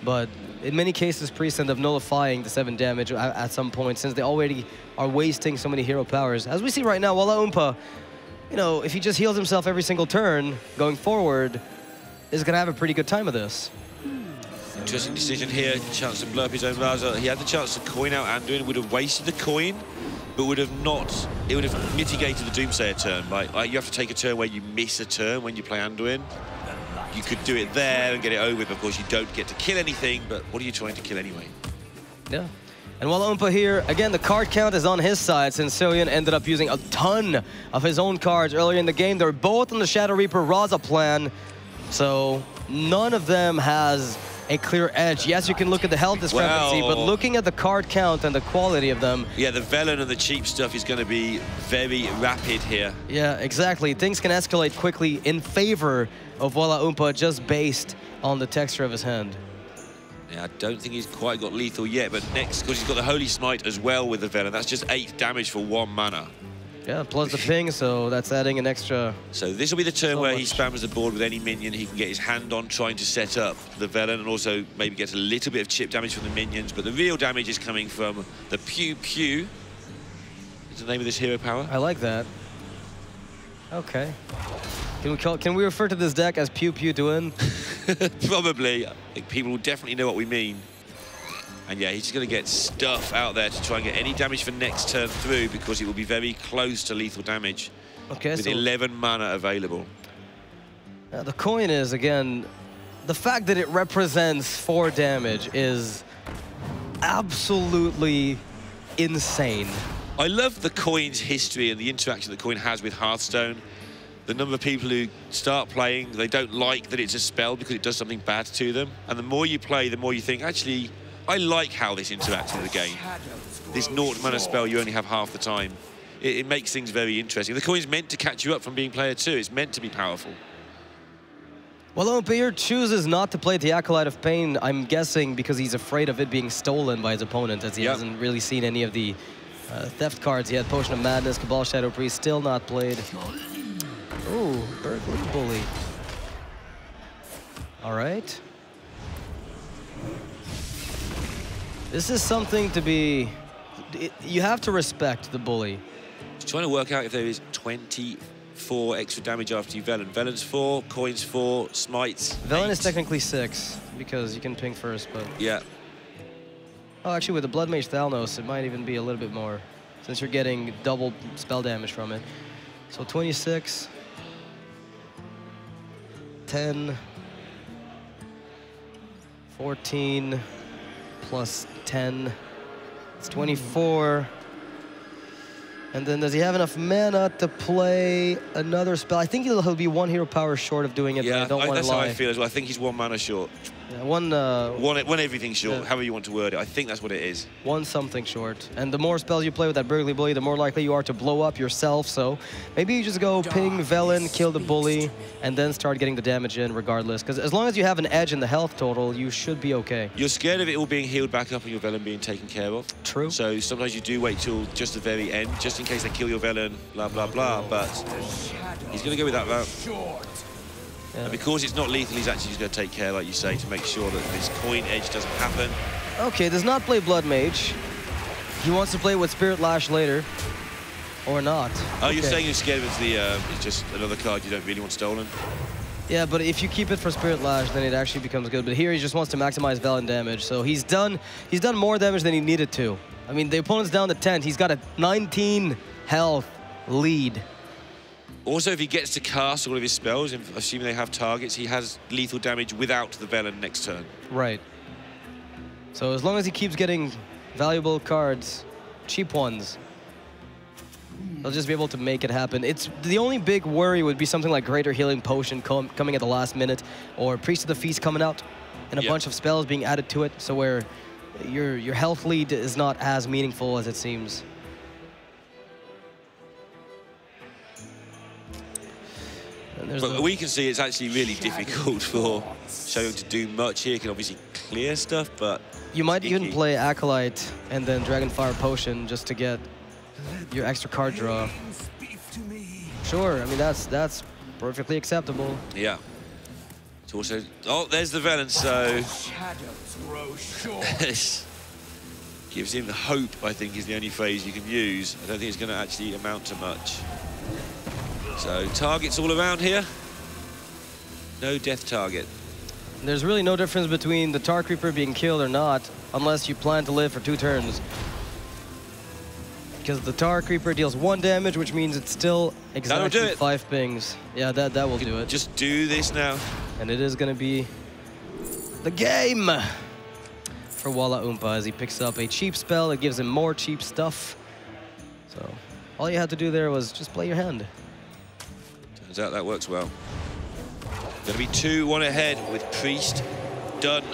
But in many cases, Prix end up nullifying the 7 damage at some point, since they already are wasting so many hero powers. As we see right now, Walaoumpa, you know, if he just heals himself every single turn going forward, is going to have a pretty good time of this. Interesting decision here. Chance to blow up his own Raza. He had the chance to coin out Anduin, would have wasted the coin, but would have not. It would have mitigated the Doomsayer turn. Like you have to take a turn where you miss a turn when you play Anduin. You could do it there and get it over with. Of course, you don't get to kill anything, but what are you trying to kill anyway? Yeah. And Walaoumpa here, again, the card count is on his side, since Seohyun ended up using a ton of his own cards earlier in the game. They're both on the Shadow Reaper Raza plan, so none of them has a clear edge. Yes, you can look at the health discrepancy, but looking at the card count and the quality of them... Yeah, the Velen and the cheap stuff is going to be very rapid here. Yeah, exactly. Things can escalate quickly in favor of Walaoumpa just based on the texture of his hand. Yeah, I don't think he's quite got lethal yet, but next, because he's got the Holy Smite as well with the Velen, that's just 8 damage for 1 mana. Yeah, plus the ping, so that's adding an extra... So this will be the turn where he spams the board with any minion he can get his hand on, trying to set up the Velen, and also maybe get a little bit of chip damage from the minions, but the real damage is coming from the Pew Pew. Is the name of this hero power? I like that. Okay. Can we refer to this deck as Pew Pew Doin? Probably. I think people will definitely know what we mean. And yeah, he's just going to get stuff out there to try and get any damage for next turn through, because it will be very close to lethal damage. Okay, with 11 mana available. The coin is, again, the fact that it represents 4 damage is absolutely insane. I love the coin's history and the interaction the coin has with Hearthstone. The number of people who start playing, they don't like that it's a spell because it does something bad to them. And the more you play, the more you think, actually, I like how this interacts with the game. This 0 mana spell you only have half the time. It makes things very interesting. The coin's meant to catch you up from being player 2. It's meant to be powerful. Walaoumpa chooses not to play the Acolyte of Pain, I'm guessing because he's afraid of it being stolen by his opponent, as he hasn't really seen any of the theft cards. He had Potion of Madness, Cabal Shadow Priest, still not played. Ooh, Burglary Bully. All right. This is something to be... You have to respect the bully. Just trying to work out if there is 24 extra damage after you Velen. Velen's 4, coins 4, smites Velen 8. is technically 6, because you can ping first, but... Yeah. Oh, actually, with the Blood Mage Thalnos, it might even be a little bit more, since you're getting double spell damage from it. So 26... 10... 14... plus 10, it's 24. And then does he have enough mana to play another spell? I think he'll be 1 hero power short of doing it. Yeah, but I don't want to that's lie. how I feel as well. I think he's 1 mana short. Yeah, one everything short, however you want to word it. I think that's what it is. 1 something short. And the more spells you play with that Burglary Bully, the more likely you are to blow up yourself. So maybe you just go ping Velen, kill the bully, and then start getting the damage in regardless. Because as long as you have an edge in the health total, you should be okay. You're scared of it all being healed back up and your Velen being taken care of. True. So sometimes you do wait till just the very end, just in case they kill your Velen, blah, blah, blah. But he's going to go with that route. Yeah. And because it's not lethal, he's actually just going to take care, like you say, to make sure that this coin edge doesn't happen. Okay, does not play Blood Mage. He wants to play with Spirit Lash later. Or not. Oh, you're saying you're scared of it's just another card you don't really want stolen? Yeah, but if you keep it for Spirit Lash, then it actually becomes good. But here he just wants to maximize Velen damage. So he's done more damage than he needed to. I mean, the opponent's down to 10. He's got a 19 health lead. Also, if he gets to cast all of his spells, assuming they have targets, he has lethal damage without the Velen next turn. Right. So as long as he keeps getting valuable cards, cheap ones, they'll just be able to make it happen. It's the only big worry would be something like Greater Healing Potion coming at the last minute, or Priest of the Feast coming out, and a bunch of spells being added to it, so where your health lead is not as meaningful as it seems. But we can see it's actually really difficult for Seohyun to do much here. He can obviously clear stuff, but you might even play Acolyte and then Dragonfire Potion just to get your extra card draw. Sure, I mean that's perfectly acceptable. Yeah. It's also there's the Venom, so gives him the hope, I think, is the only phrase you can use. I don't think it's going to actually amount to much. So targets all around here. No death target. There's really no difference between the Tar Creeper being killed or not, unless you plan to live for 2 turns. Because the Tar Creeper deals 1 damage, which means it's still exactly 5 pings. Yeah, that will do it. Just do this now. And it is going to be the game for Walaoumpa as he picks up a cheap spell that gives him more cheap stuff. So all you had to do there was just play your hand. Turns out that works well. Going to be 2-1 ahead with Priest done.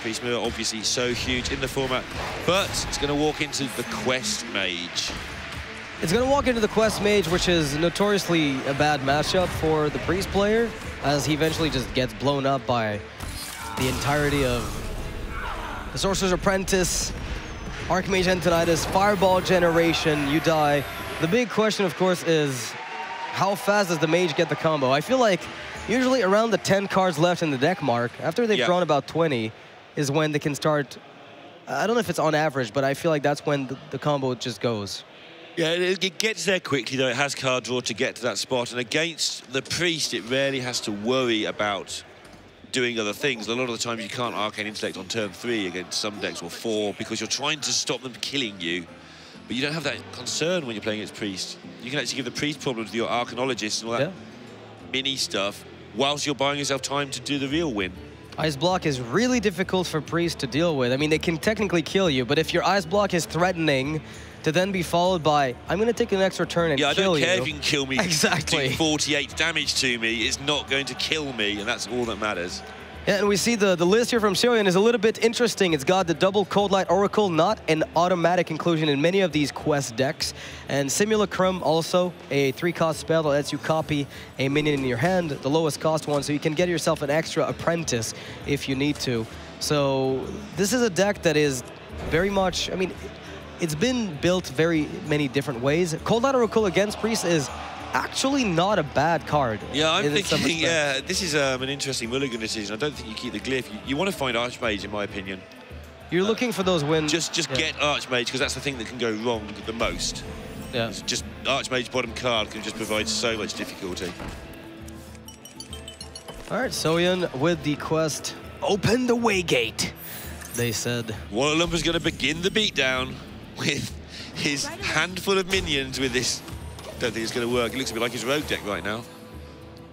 Priest mirror obviously so huge in the format, but it's going to walk into the Quest Mage. It's going to walk into the Quest Mage, which is notoriously a bad matchup for the Priest player, as he eventually just gets blown up by the entirety of the Sorcerer's Apprentice, Archmage Antonidas, Fireball Generation, you die. The big question, of course, is how fast does the Mage get the combo? I feel like usually around the 10 cards left in the deck mark, after they've drawn about 20, is when they can start. I don't know if it's on average, but I feel like that's when the combo just goes. Yeah, it gets there quickly, though. It has card draw to get to that spot. And against the Priest, it rarely has to worry about doing other things. A lot of the times you can't Arcane Intellect on turn 3 against some decks, or 4, because you're trying to stop them killing you. But you don't have that concern when you're playing against Priest. You can actually give the Priest problems to your Arcanologist and all that mini stuff, whilst you're buying yourself time to do the real win. Ice Block is really difficult for Priest to deal with. I mean, they can technically kill you, but if your Ice Block is threatening to then be followed by, I'm going to take an extra turn and kill you. Yeah, I don't care if you can kill me. Exactly. Do 48 damage to me. It's not going to kill me, and that's all that matters. Yeah, and we see the list here from Seohyun is a little bit interesting. It's got the double Cold Light Oracle, not an automatic inclusion in many of these quest decks. And Simulacrum, also a 3-cost spell that lets you copy a minion in your hand, the lowest cost one, so you can get yourself an extra Apprentice if you need to. So this is a deck that is very much, I mean, it's been built very many different ways. Cold Light Oracle against Priest is actually not a bad card. Yeah, I'm thinking, yeah, this is an interesting mulligan decision. I don't think you keep the glyph. You want to find Archmage, in my opinion. You're looking for those wins. Just get Archmage, because that's the thing that can go wrong the most. Yeah. It's just Archmage bottom card can just provide so much difficulty. All right, Seohyun with the quest, open the Waygate, they said. Walaumpa's going to begin the beatdown with his handful of minions with this. Don't think it's going to work. It looks a bit like his rogue deck right now.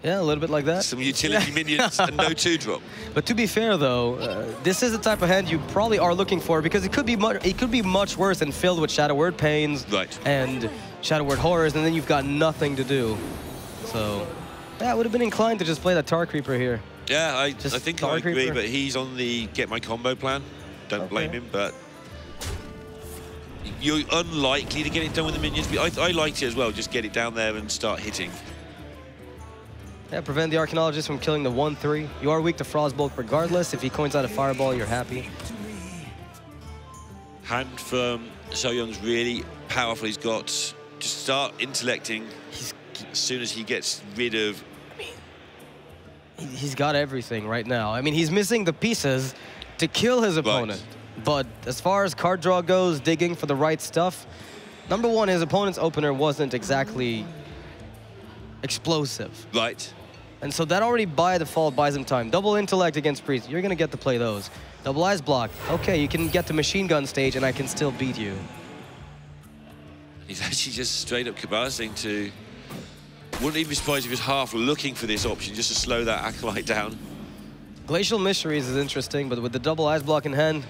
Yeah, a little bit like that. Some utility minions and no 2-drop. But to be fair, though, this is the type of hand you probably are looking for, because it could be much worse and filled with Shadow Word Pains and Shadow Word Horrors, and then you've got nothing to do. So, yeah, I would have been inclined to just play that Tar Creeper here. Yeah, I think I agree, but he's on the get my combo plan. Don't blame him, but you're unlikely to get it done with the minions. But I liked it as well. Just get it down there and start hitting. Yeah, prevent the Arcanologist from killing the 1/3. You are weak to Frostbolt regardless. If he coins out a Fireball, you're happy. Hand from Seohyun's really powerful. He's got to start intellecting as soon as he gets rid of. He's got everything right now. I mean, he's missing the pieces to kill his opponent. But as far as card draw goes, digging for the right stuff, number one, his opponent's opener wasn't exactly explosive. Right. And so that already by default buys him time. Double Intellect against Priest, you're going to get to play those. Double Ice Block, okay, you can get to Machine Gun stage and I can still beat you. He's actually just straight up cabassing to... Wouldn't even be surprised if he was half looking for this option just to slow that Acolyte down. Glacial Mysteries is interesting, but with the double Ice Block in hand,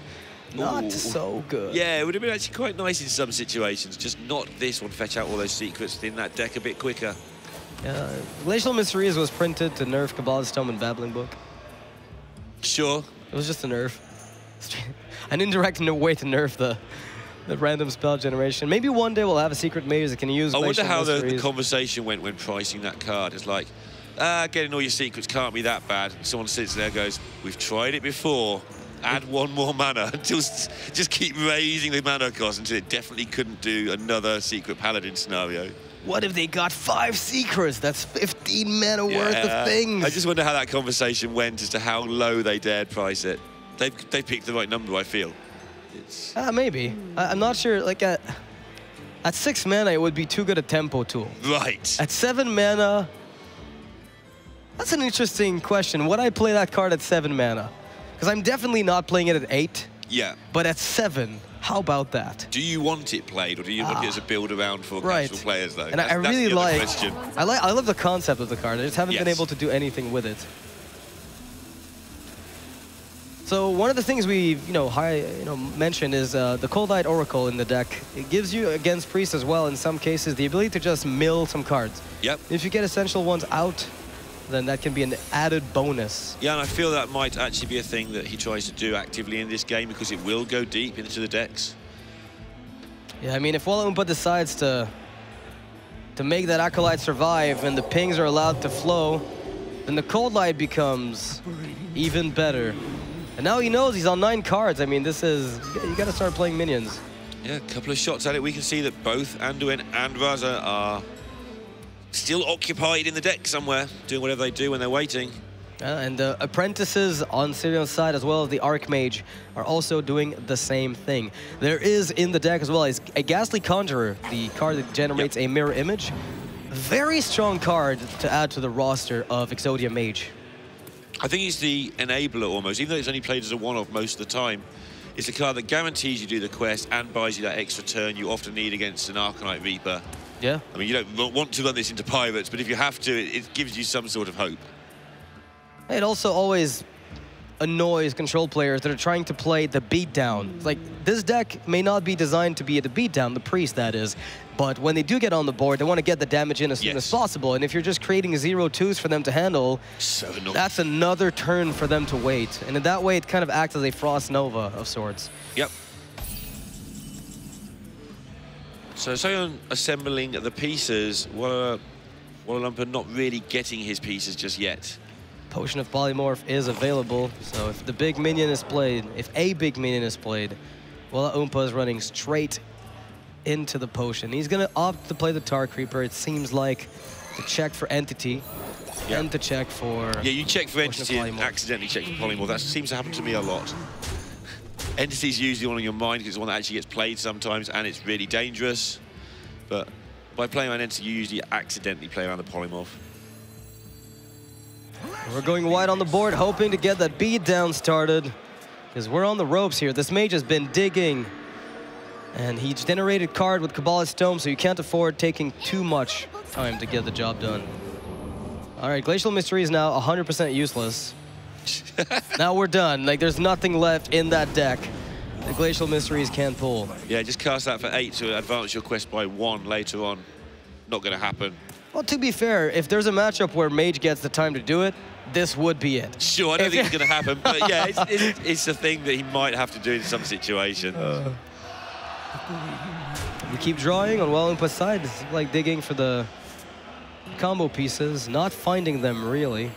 not so good. Yeah, it would have been actually quite nice in some situations. Just not this one. Fetch out all those secrets within that deck a bit quicker. Glacial Mysteries was printed to nerf Kabbalah's Tome and Babbling Book. Sure. It was just a nerf. An indirect way to nerf The random spell generation. Maybe one day we'll have a secret maze that can use. I wonder how the conversation went when pricing that card. It's like, getting all your secrets can't be that bad. And someone sits there and goes, we've tried it before. Add one more mana until just keep raising the mana cost until it definitely couldn't do another secret paladin scenario. What if they got 5 secrets? That's 15 mana worth of things. I just wonder how that conversation went as to how low they dared price it. They picked the right number, I feel. Maybe. I'm not sure. Like at 6 mana, it would be too good a tempo tool. Right. At 7 mana, that's an interesting question. Would I play that card at 7 mana? Because I'm definitely not playing it at 8. Yeah. But at 7, how about that? Do you want it played, or do you want it as a build around for casual players, though? And I really like. I love the concept of the card. I just haven't been able to do anything with it. So one of the things we mentioned is the Cold-Eyed Oracle in the deck. It gives you against Priest as well in some cases the ability to just mill some cards. Yep. If you get essential ones out, then that can be an added bonus. Yeah, and I feel that might actually be a thing that he tries to do actively in this game because it will go deep into the decks. Yeah, I mean, if Walaoumpa decides to make that Acolyte survive and the pings are allowed to flow, then the Cold Light becomes even better. And now he knows he's on 9 cards. I mean, this is... You got to start playing minions. Yeah, a couple of shots at it. We can see that both Anduin and Raza are still occupied in the deck somewhere, doing whatever they do when they're waiting. And the apprentices on Seohyun's side, as well as the Archmage, are also doing the same thing. There is in the deck as well is a Ghastly Conjurer, the card that generates a mirror image. Very strong card to add to the roster of Exodia Mage. I think he's the enabler almost, even though it's only played as a one-off most of the time. It's a card that guarantees you do the quest and buys you that extra turn you often need against an Arcanite Reaper. Yeah. I mean, you don't want to run this into Pirates, but if you have to, it gives you some sort of hope. It also always annoys control players that are trying to play the beatdown. Like, this deck may not be designed to be the beatdown, the Priest that is, but when they do get on the board, they want to get the damage in as soon as possible. And if you're just creating 0/2s for them to handle, that's another turn for them to wait. And in that way, it kind of acts as a Frost Nova of sorts. Yep. So Seohyun assembling the pieces, Walaoumpa not really getting his pieces just yet. Potion of Polymorph is available, so if the big minion is played, if a big minion is played, Walaoumpa is running straight into the potion. He's gonna opt to play the Tar Creeper, it seems like, to check for Entity and to check for... Yeah, you check for Entity and accidentally check for Polymorph. That seems to happen to me a lot. Entity's usually one on your mind because it's one that actually gets played sometimes and it's really dangerous. But by playing around Entity, you usually accidentally play around the Polymorph. We're going wide on the board, hoping to get that beat down started, because we're on the ropes here. This mage has been digging, and he generated card with Kabbalist Tome, so you can't afford taking too much time to get the job done. All right, Glacial Mystery is now 100% useless. Now we're done. Like, there's nothing left in that deck. The Glacial Mysteries can't pull. Yeah, just cast that for 8 to advance your quest by 1 later on. Not going to happen. Well, to be fair, if there's a matchup where Mage gets the time to do it, this would be it. Sure, I don't think it's going to happen, but yeah, it's a thing that he might have to do in some situation. We keep drawing on Walaumpa's side. It's like digging for the combo pieces, not finding them really.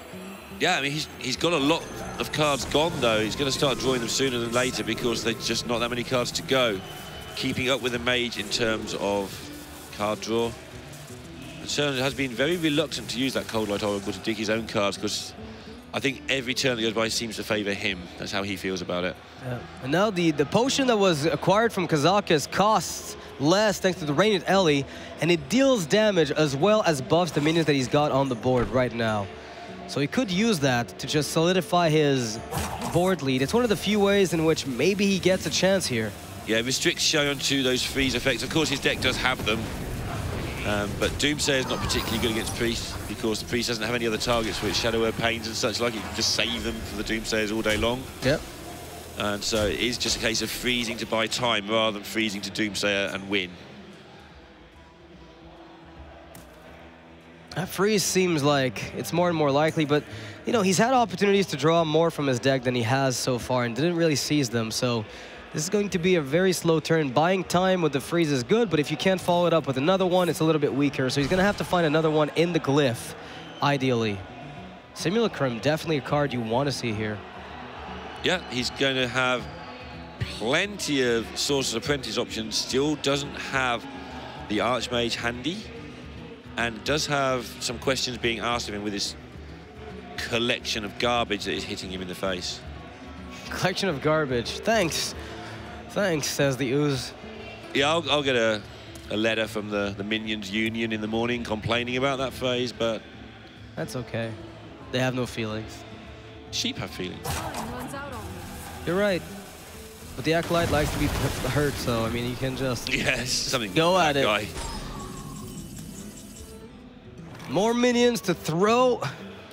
Yeah, I mean, he's got a lot of cards gone, though. He's going to start drawing them sooner than later because there's just not that many cards to go. Keeping up with the Mage in terms of card draw. And Seohyun has been very reluctant to use that Cold Light Oracle to dig his own cards because I think every turn that goes by seems to favor him. That's how he feels about it. Yeah. And now the potion that was acquired from Kazakus costs less thanks to the Radiant Ellie, and it deals damage as well as buffs the minions that he's got on the board right now. So he could use that to just solidify his board lead. It's one of the few ways in which maybe he gets a chance here. Yeah, it restricts Seohyun to those freeze effects. Of course, his deck does have them. But Doomsayer is not particularly good against Priest because the Priest doesn't have any other targets for its Shadow Pains and such like. You can just save them for the Doomsayers all day long. Yep. And so it is just a case of freezing to buy time rather than freezing to Doomsayer and win. That freeze seems like it's more and more likely, but you know, he's had opportunities to draw more from his deck than he has so far and didn't really seize them. So This is going to be a very slow turn. Buying time with the freeze is good, but if you can't follow it up with another one, it's a little bit weaker. So he's going to have to find another one in the glyph, ideally. Simulacrum, definitely a card you want to see here. Yeah, he's going to have plenty of Sorcerer's Apprentice options. Still doesn't have the Archmage handy, and does have some questions being asked of him with this collection of garbage that is hitting him in the face. Collection of garbage. Thanks. Thanks, says the Ooze. Yeah, I'll get a letter from the Minions Union in the morning complaining about that phrase, but... That's okay. They have no feelings. Sheep have feelings. You're right. But the Acolyte likes to be hurt, so, I mean, you can just... Yes, something go at it. Guy. More minions to throw...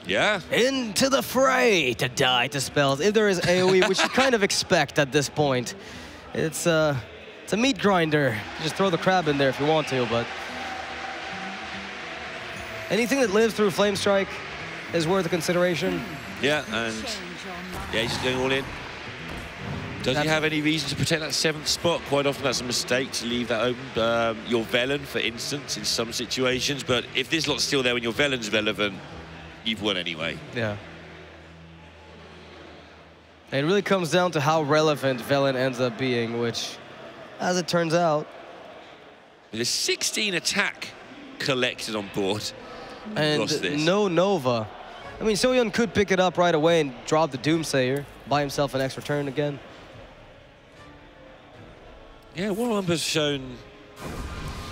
Yeah. Into the fray to die to spells. If there is AoE, which you kind of expect at this point. It's a meat grinder. Just throw the crab in there if you want to, but... Anything that lives through Flame Strike is worth a consideration. Yeah, and yeah, he's just going all in. Does he have any reason to protect that 7th spot? Quite often that's a mistake to leave that open. Your Velen, for instance, in some situations, but if this lot's still there when your Velen's relevant, you've won anyway. Yeah. It really comes down to how relevant Velen ends up being, which, as it turns out... There's 16 attack collected on board. And no Nova. I mean, Seohyun could pick it up right away and drop the Doomsayer, buy himself an extra turn again. Yeah, Walaoumpa's shown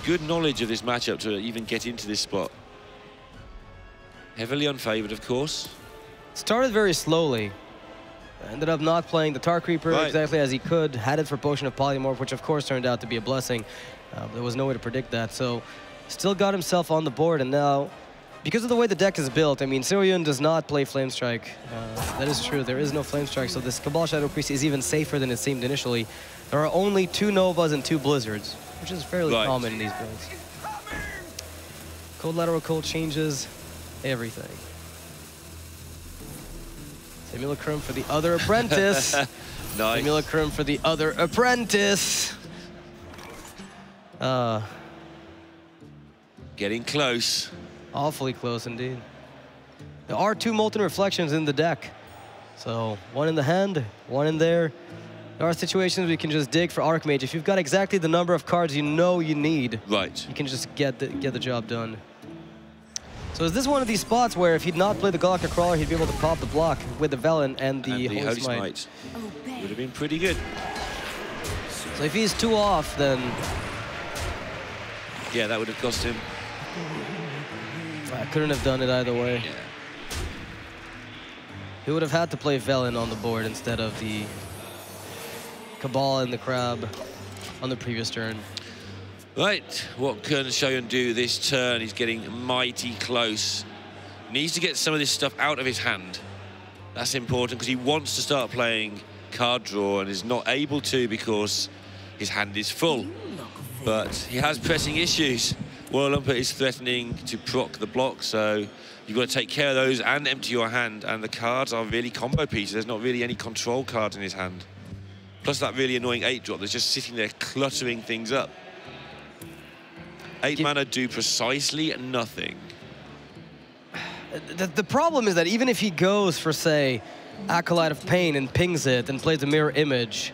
good knowledge of this matchup to even get into this spot. Heavily unfavored, of course. Started very slowly. Ended up not playing the Tar Creeper exactly as he could. Had it for Potion of Polymorph, which of course turned out to be a blessing. There was no way to predict that. So still got himself on the board, and now, because of the way the deck is built, I mean, Seohyun does not play Flame Strike. That is true. There is no Flame Strike, so this Cabal Shadow Priest is even safer than it seemed initially. There are only 2 Novas and 2 Blizzards, which is fairly common in these builds. Cold Lateral Cold changes everything. Simulacrum for the other apprentice. Nice. Simulacrum for the other apprentice. Getting close. Awfully close indeed. There are 2 Molten Reflections in the deck. So 1 in the hand, 1 in there. There are situations where you can just dig for Archmage. If you've got exactly the number of cards you know you need, you can just get the job done. So is this one of these spots where if he'd not played the Galactic Crawler, he'd be able to pop the block with the Velen and the Holy Smite? Would have been pretty good. So if he's 2 off, then... Yeah, that would have cost him. I couldn't have done it either way. Yeah. He would have had to play Velen on the board instead of the Cabal and the Crab on the previous turn. Right, what can Seohyun do this turn? He's getting mighty close. Needs to get some of this stuff out of his hand. That's important because he wants to start playing card draw and is not able to because his hand is full. But he has pressing issues. Walaoumpa is threatening to proc the block, so you've got to take care of those and empty your hand, and the cards are really combo pieces. There's not really any control cards in his hand. Plus that really annoying 8-drop that's just sitting there cluttering things up. 8 mana do precisely nothing. The problem is that even if he goes for, say, Acolyte of Pain and pings it and plays the Mirror Image,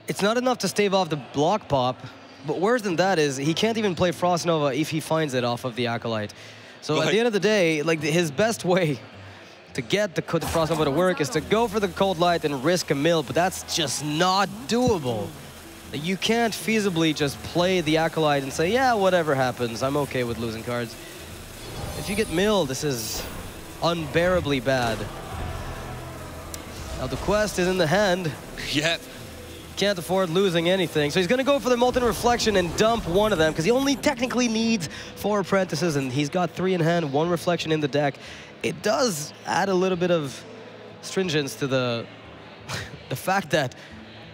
it's not enough to stave off the block pop, but worse than that is he can't even play Frost Nova if he finds it off of the Acolyte. So at the end of the day, like, his best way to get the Frost Nova to work is to go for the Cold Light and risk a mill, but that's just not doable. You can't feasibly just play the Acolyte and say, yeah, whatever happens, I'm okay with losing cards. If you get milled, this is unbearably bad. Now the quest is in the hand. Yep. Can't afford losing anything. So he's going to go for the Molten Reflection and dump 1 of them because he only technically needs 4 apprentices and he's got 3 in hand, 1 reflection in the deck. It does add a little bit of stringence to the fact that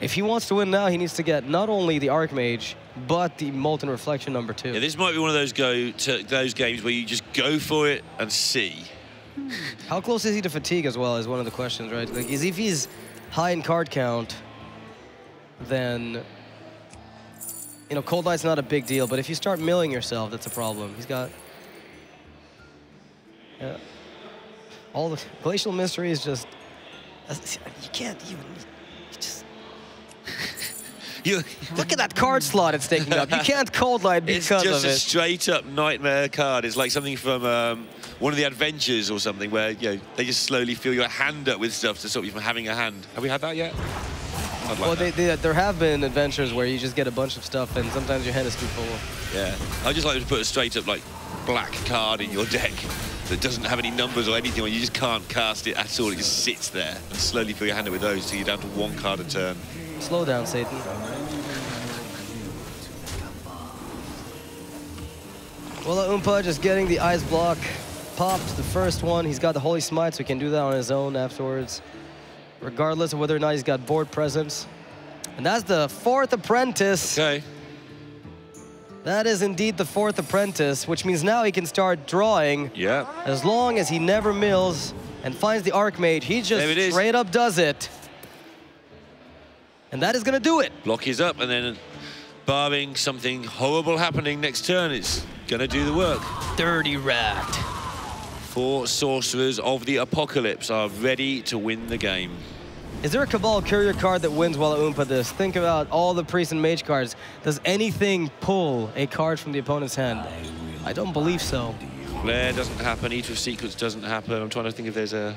if he wants to win now, he needs to get not only the Archmage, but the Molten Reflection number 2. Yeah, this might be one of those games where you just go for it and see. How close is he to fatigue as well is one of the questions, right? Like, if he's high in card count, then, you know, Cold Light's not a big deal. But if you start milling yourself, that's a problem. He's got all the Glacial Mystery is just, you can't even, you just, look at that card slot it's taking up. You can't Cold Light because of it. It's just a straight up nightmare card. It's like something from one of the adventures or something where, you know, they just slowly fill your hand up with stuff to stop you from having a hand. Have we had that yet? Like well, there have been adventures where you just get a bunch of stuff and sometimes your hand is too full. Yeah, I just like to put a straight up like black card in your deck that doesn't have any numbers or anything, or you just can't cast it at all. It just sits there and slowly fill your hand up with those till you're down to 1 card a turn. Slow down, Satan. Walaoumpa just getting the ice block popped, the first one. He's got the Holy Smite, so he can do that on his own afterwards, regardless of whether or not he's got board presence. And that's the 4th apprentice. Okay. That is indeed the 4th apprentice, which means now he can start drawing. Yeah. As long as he never mills and finds the Archmage, he just straight up does it. And that is gonna do it. Block is up, and then barring something horrible happening next turn, it's gonna do the work. Dirty rat. 4 sorcerers of the apocalypse are ready to win the game. Is there a Cabal Courier card that wins Walaoumpa this? Think about all the Priest and Mage cards. Does anything pull a card from the opponent's hand? I don't believe so. Flare doesn't happen, Eater of Secrets doesn't happen. I'm trying to think if there's a...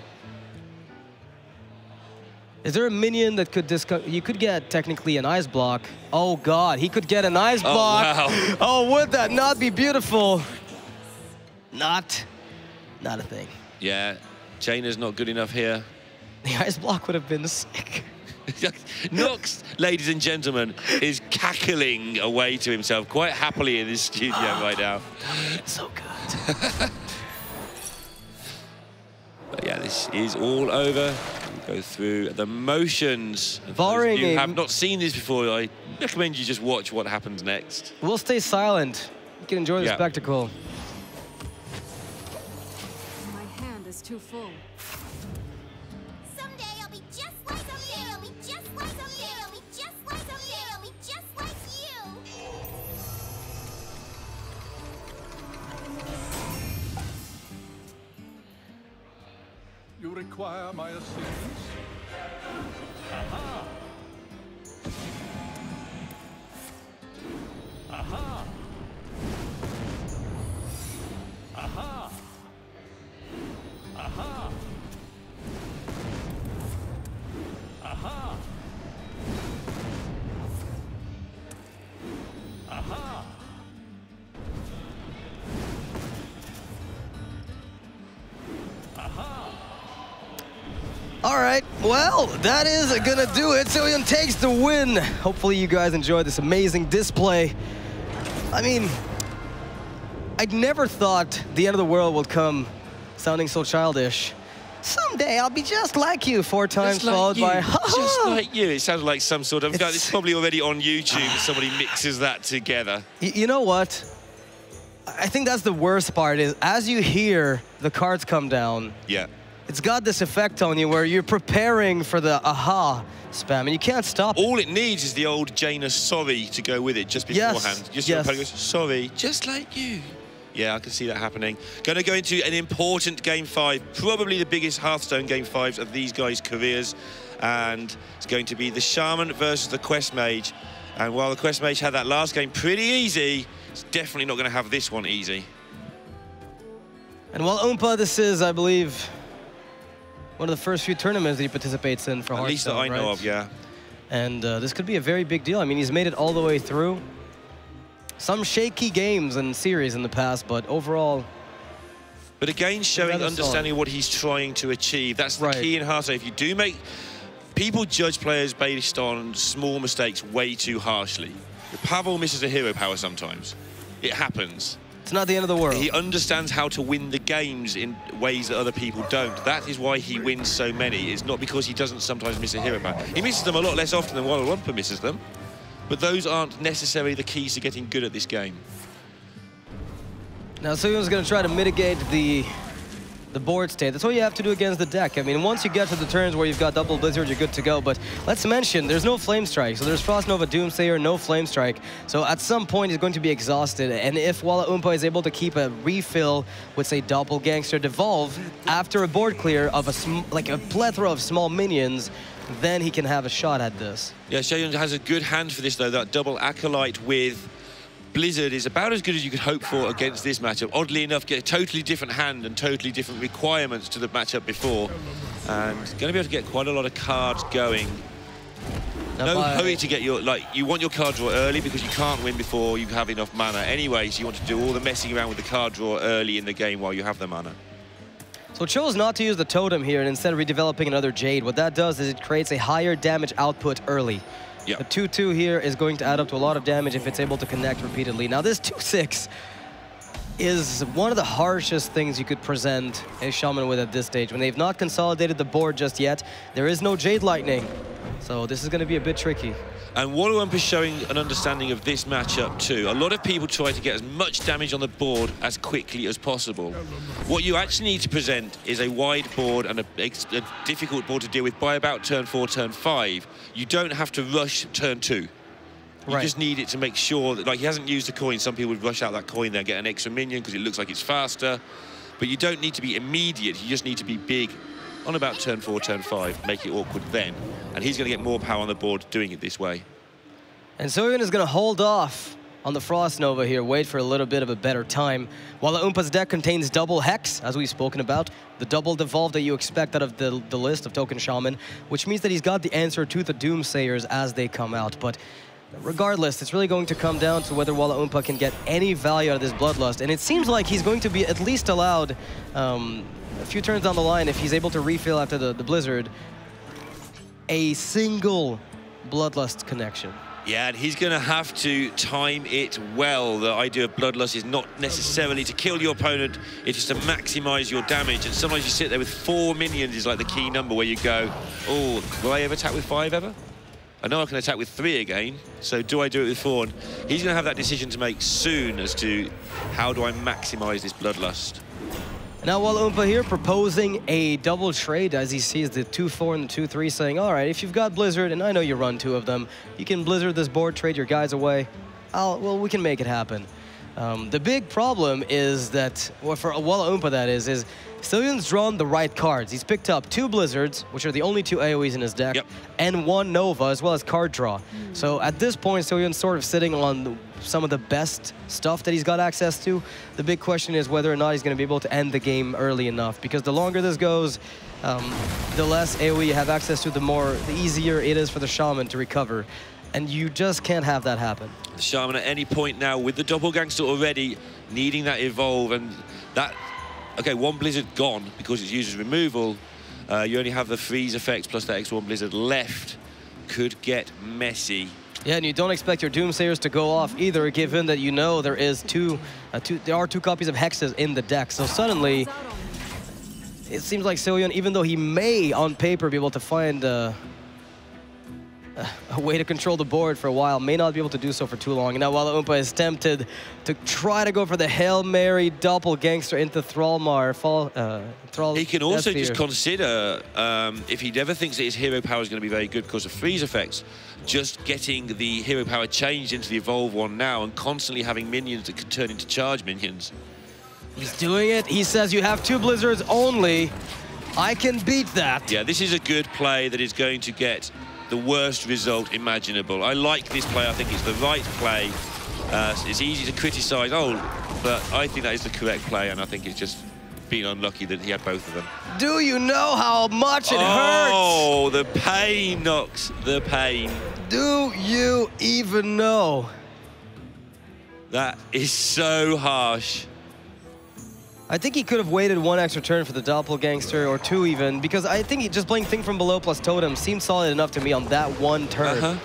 Is there a minion that could you could get technically an ice block. Oh God, he could get an ice block. Wow. Oh, would that not be beautiful? Not a thing. Yeah, Jaina's not good enough here. The ice block would have been sick. Nox, ladies and gentlemen, is cackling away to himself quite happily in his studio right now. So good. But yeah, this is all over. We'll go through the motions. Barring you have not seen this before, I recommend you just watch what happens next. We'll stay silent. You can enjoy the spectacle. My hand is too full. Someday I'll be just like you. I'll be just like you. I'll be just like you. I'll be just like you. You require my assistance? Aha! Aha! Aha! Aha! Aha! Aha! Aha! All right, well, that is gonna do it. Seohyun takes the win. Hopefully you guys enjoyed this amazing display. I mean, I'd never thought the end of the world would come sounding so childish. Someday I'll be just like you, 4 times followed by just like you. It sounds like some sort of, it's probably already on YouTube, somebody mixes that together. You know what? I think that's the worst part is as you hear the cards come down, it's got this effect on you where you're preparing for the aha spam and you can't stop it. All it needs is the old Jaina sorry to go with it just beforehand. Just your opponent goes, sorry, just like you. Yeah, I can see that happening. Going to go into an important Game 5, probably the biggest Hearthstone Game 5s of these guys' careers. And it's going to be the Shaman versus the Quest Mage. And while the Quest Mage had that last game pretty easy, it's definitely not going to have this one easy. And Walaoumpa, this is, I believe, one of the first few tournaments that he participates in for Hearthstone, at least that I know of, yeah. And this could be a very big deal. I mean, he's made it all the way through. Some shaky games and series in the past, but overall... But again, showing understanding what he's trying to achieve. That's the key in Hearthstone. If you do make... People judge players based on small mistakes way too harshly. Pavel misses a hero power sometimes. It happens. It's not the end of the world. He understands how to win the games in ways that other people don't. That is why he wins so many. It's not because he doesn't sometimes miss a hero power. He misses them a lot less often than Walaoumpa misses them. But those aren't necessarily the keys to getting good at this game. Now, Seohyun's going to try to mitigate the the board state. That's what you have to do against the deck. I mean, once you get to the turns where you've got double Blizzard, you're good to go. But let's mention, there's no Flame Strike. So there's Frost Nova, Doomsayer, no Flame Strike. So at some point, he's going to be exhausted. And if Walaoumpa is able to keep a refill with, say, Doppelgangster Devolve after a board clear of a plethora of small minions, then he can have a shot at this. Yeah, Seohyun has a good hand for this, though. That double Acolyte with Blizzard is about as good as you could hope for against this matchup. Oddly enough, get a totally different hand and totally different requirements to the matchup before. And going to be able to get quite a lot of cards going. No hurry to get your, you want your card draw early because you can't win before you have enough mana anyway, so you want to do all the messing around with the card draw early in the game while you have the mana. So chose not to use the totem here and instead redeveloping another Jade. What that does is it creates a higher damage output early. Yep. The 2-2 here is going to add up to a lot of damage if it's able to connect repeatedly. Now this 2-6 is one of the harshest things you could present a Shaman with at this stage. When they've not consolidated the board just yet, there is no Jade Lightning. So this is going to be a bit tricky. And Walaoumpa is showing an understanding of this matchup too. A lot of people try to get as much damage on the board as quickly as possible. What you actually need to present is a wide board and a difficult board to deal with by about turn 4, turn 5. You don't have to rush turn 2. You just need it to make sure that, he hasn't used a coin. Some people would rush out that coin there and get an extra minion because it looks like it's faster. But you don't need to be immediate. You just need to be big on about turn 4, turn 5, make it awkward then. And he's going to get more power on the board doing it this way. And Seohyun is going to hold off on the Frost Nova here, wait for a little bit of a better time. Walaumpa's deck contains double Hex, as we've spoken about, the double Devolve that you expect out of the list of Token Shaman, which means that he's got the answer to the Doomsayers as they come out. But regardless, it's really going to come down to whether Walaoumpa can get any value out of this Bloodlust. And it seems like he's going to be at least allowed a few turns down the line, if he's able to refill after the Blizzard, a single Bloodlust connection. Yeah, and he's going to have to time it well. The idea of Bloodlust is not necessarily to kill your opponent, it's just to maximize your damage. And sometimes you sit there with 4 minions is like the key number where you go, oh, will I ever attack with 5 ever? I know I can attack with 3 again, so do I do it with 4? And he's going to have that decision to make soon as to how do I maximize this Bloodlust. Now Walaoumpa here proposing a double trade as he sees the 2-4 and the 2-3, saying, all right, if you've got Blizzard, and I know you run 2 of them, you can Blizzard this board, trade your guys away. Well, we can make it happen. The big problem is that, well, for Walaoumpa that is Seohyun's drawn the right cards. He's picked up 2 Blizzards, which are the only 2 AoEs in his deck, and 1 Nova, as well as card draw. So at this point, Seohyun's sort of sitting on some of the best stuff that he's got access to. The big question is whether or not he's going to be able to end the game early enough, because the longer this goes, the less AoE you have access to, the easier it is for the Shaman to recover. And you just can't have that happen. The Shaman at any point now, with the Doppelgangster already, needing that evolve, and that... Okay, 1 Blizzard gone because it's used as removal. You only have the freeze effects plus that extra 1 Blizzard left. Could get messy. Yeah, and you don't expect your Doomsayers to go off either, given that you know there is there are 2 copies of Hexes in the deck. So suddenly, it seems like Seohyun, even though he may on paper be able to find a way to control the board for a while, may not be able to do so for too long. And now Walaoumpa is tempted to try to go for the Hail Mary Doppelgangster into Thrallmar. He can also just consider, if he never thinks that his hero power is going to be very good because of freeze effects, just getting the hero power changed into the Evolve one now and constantly having minions that can turn into charge minions. He's doing it. He says you have 2 Blizzards only. I can beat that. Yeah, this is a good play that is going to get the worst result imaginable. I like this play. I think it's the right play. It's easy to criticize, but I think that is the correct play, and I think it's just being unlucky that he had both of them. Do you know how much it hurts? Oh, the pain, Nox, the pain. Do you even know? That is so harsh. I think he could have waited 1 extra turn for the Doppelgangster, or 2 even, because I think just playing Thing from Below plus Totem seemed solid enough to me on that 1 turn.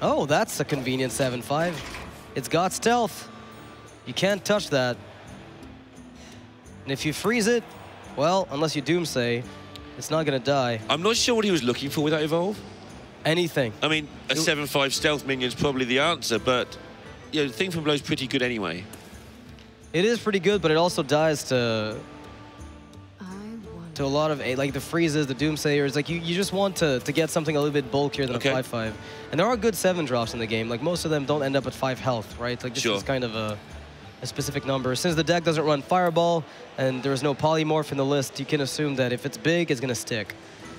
Oh, that's a convenient 7-5. It's got stealth. You can't touch that. And if you freeze it, well, unless you Doomsay, it's not going to die. I'm not sure what he was looking for with that Evolve. Anything. I mean, a 7-5 stealth minion's probably the answer, but Thing from Below's pretty good anyway. It is pretty good, but it also dies to to a lot of, like, the freezes, the Doomsayers. Like, you just want to get something a little bit bulkier than a 5/5. And there are good 7 drops in the game. Like, most of them don't end up at 5 health, right? Like, this is kind of a specific number. Since the deck doesn't run Fireball and there's no polymorph in the list, you can assume that if it's big, it's going to stick.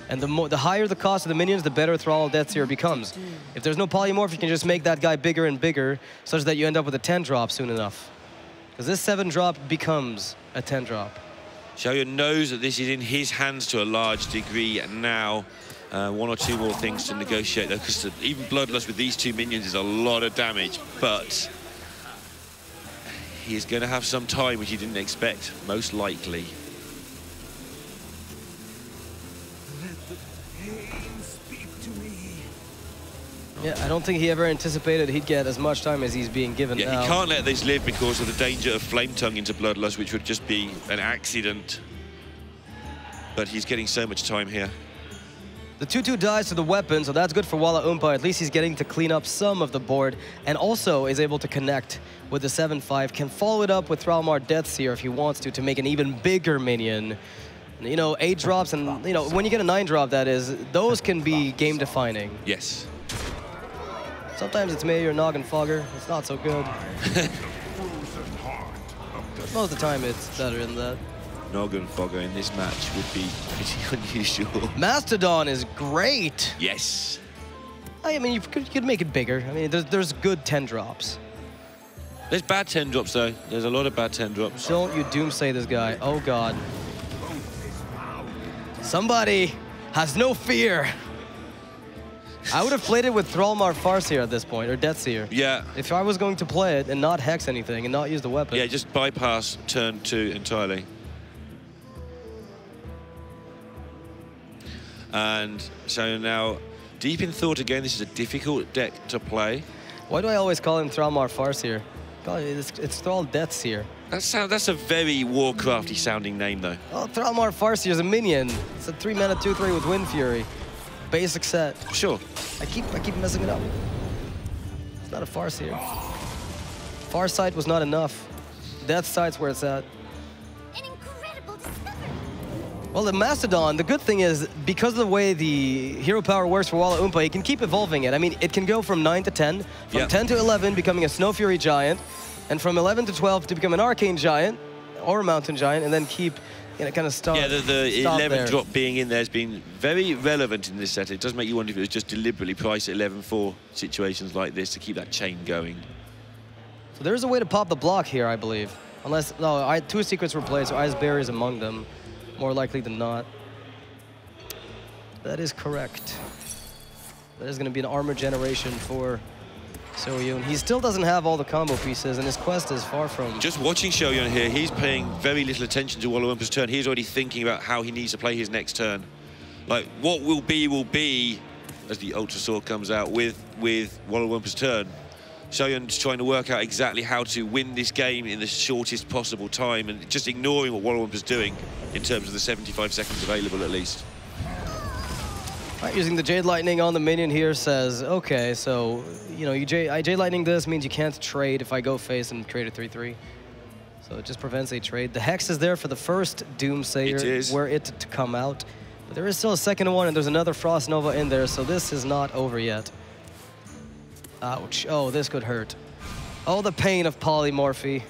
And the higher the cost of the minions, the better Thrall Deathseer becomes. If there's no polymorph, you can just make that guy bigger and bigger, such that you end up with a 10 drop soon enough. Because this 7 drop becomes a 10 drop. Seohyun knows that this is in his hands to a large degree now. 1 or 2 more things to negotiate, though, because even Bloodlust with these 2 minions is a lot of damage. But he is going to have some time, which he didn't expect, most likely. Yeah, I don't think he ever anticipated he'd get as much time as he's being given now. He can't let this live because of the danger of Flame Tongue into Bloodlust, which would just be an accident. But he's getting so much time here. The 2/2 dies to the weapon, so that's good for Walaoumpa. At least he's getting to clean up some of the board, and also is able to connect with the 7/5. Can follow it up with Thrallmar Deathseer if he wants to make an even bigger minion. You know, 8 drops, and you know, when you get a 9 drop, that is, those can be game defining. Yes. Sometimes it's me or Noggin Fogger. It's not so good. Most of the time, it's better than that. Noggin Fogger in this match would be pretty unusual. Mastodon is great. Yes. I mean, you could make it bigger. I mean, there's good 10 drops. There's bad 10 drops, though. There's a lot of bad 10 drops. Don't you doomsay this guy. Oh, God. Somebody has no fear. I would have played it with Thrallmar Farseer at this point, or Deathseer. Yeah. If I was going to play it and not hex anything and not use the weapon. Yeah, just bypass turn 2 entirely. And so now, deep in thought again, this is a difficult deck to play. Why do I always call him Thrallmar Farseer? God, it's Thrall Deathseer. That's a very Warcrafty sounding name, though. Oh, Thrallmar Farseer is a minion. It's a 3-mana 2/3 with Wind Fury. Basic set. Sure. I keep messing it up. It's not a Farseer. Farsight was not enough. Deathsight's where it's at. An incredible discovery. Well, the Mastodon, the good thing is, because of the way the hero power works for Walaoumpa, he can keep evolving it. I mean, it can go from 9 to 10, from 10 to 11, becoming a Snow Fury Giant, and from 11 to 12 to become an Arcane Giant, or a Mountain Giant, and then keep, you know, kind of stop. Yeah, the 11 there. drop being in there has been very relevant in this set. It does make you wonder if it was just deliberately priced at 11 for situations like this to keep that chain going. So there's a way to pop the block here, I believe. Unless, no, 2 secrets were played, so Ice Barrier is among them. More likely than not. That is correct. That is going to be an armor generation for Seohyun. He still doesn't have all the combo pieces, and his quest is far from... Just watching Seohyun here, he's paying very little attention to Walawumpa's turn. He's already thinking about how he needs to play his next turn. Like, what will be, as the Ultra Sword comes out with Walawumpa's turn. Seohyun's trying to work out exactly how to win this game in the shortest possible time and just ignoring what Walaompa's doing in terms of the 75 seconds available at least. Right, using the Jade Lightning on the minion here says, okay, so, you know, I Jade Lightning this means you can't trade if I go face and create a 3/3. So it just prevents a trade. The Hex is there for the first Doomsayer, were it to come out. But there is still a second one, and there's another Frost Nova in there, so this is not over yet. Ouch. Oh, this could hurt. Oh, the pain of polymorphy.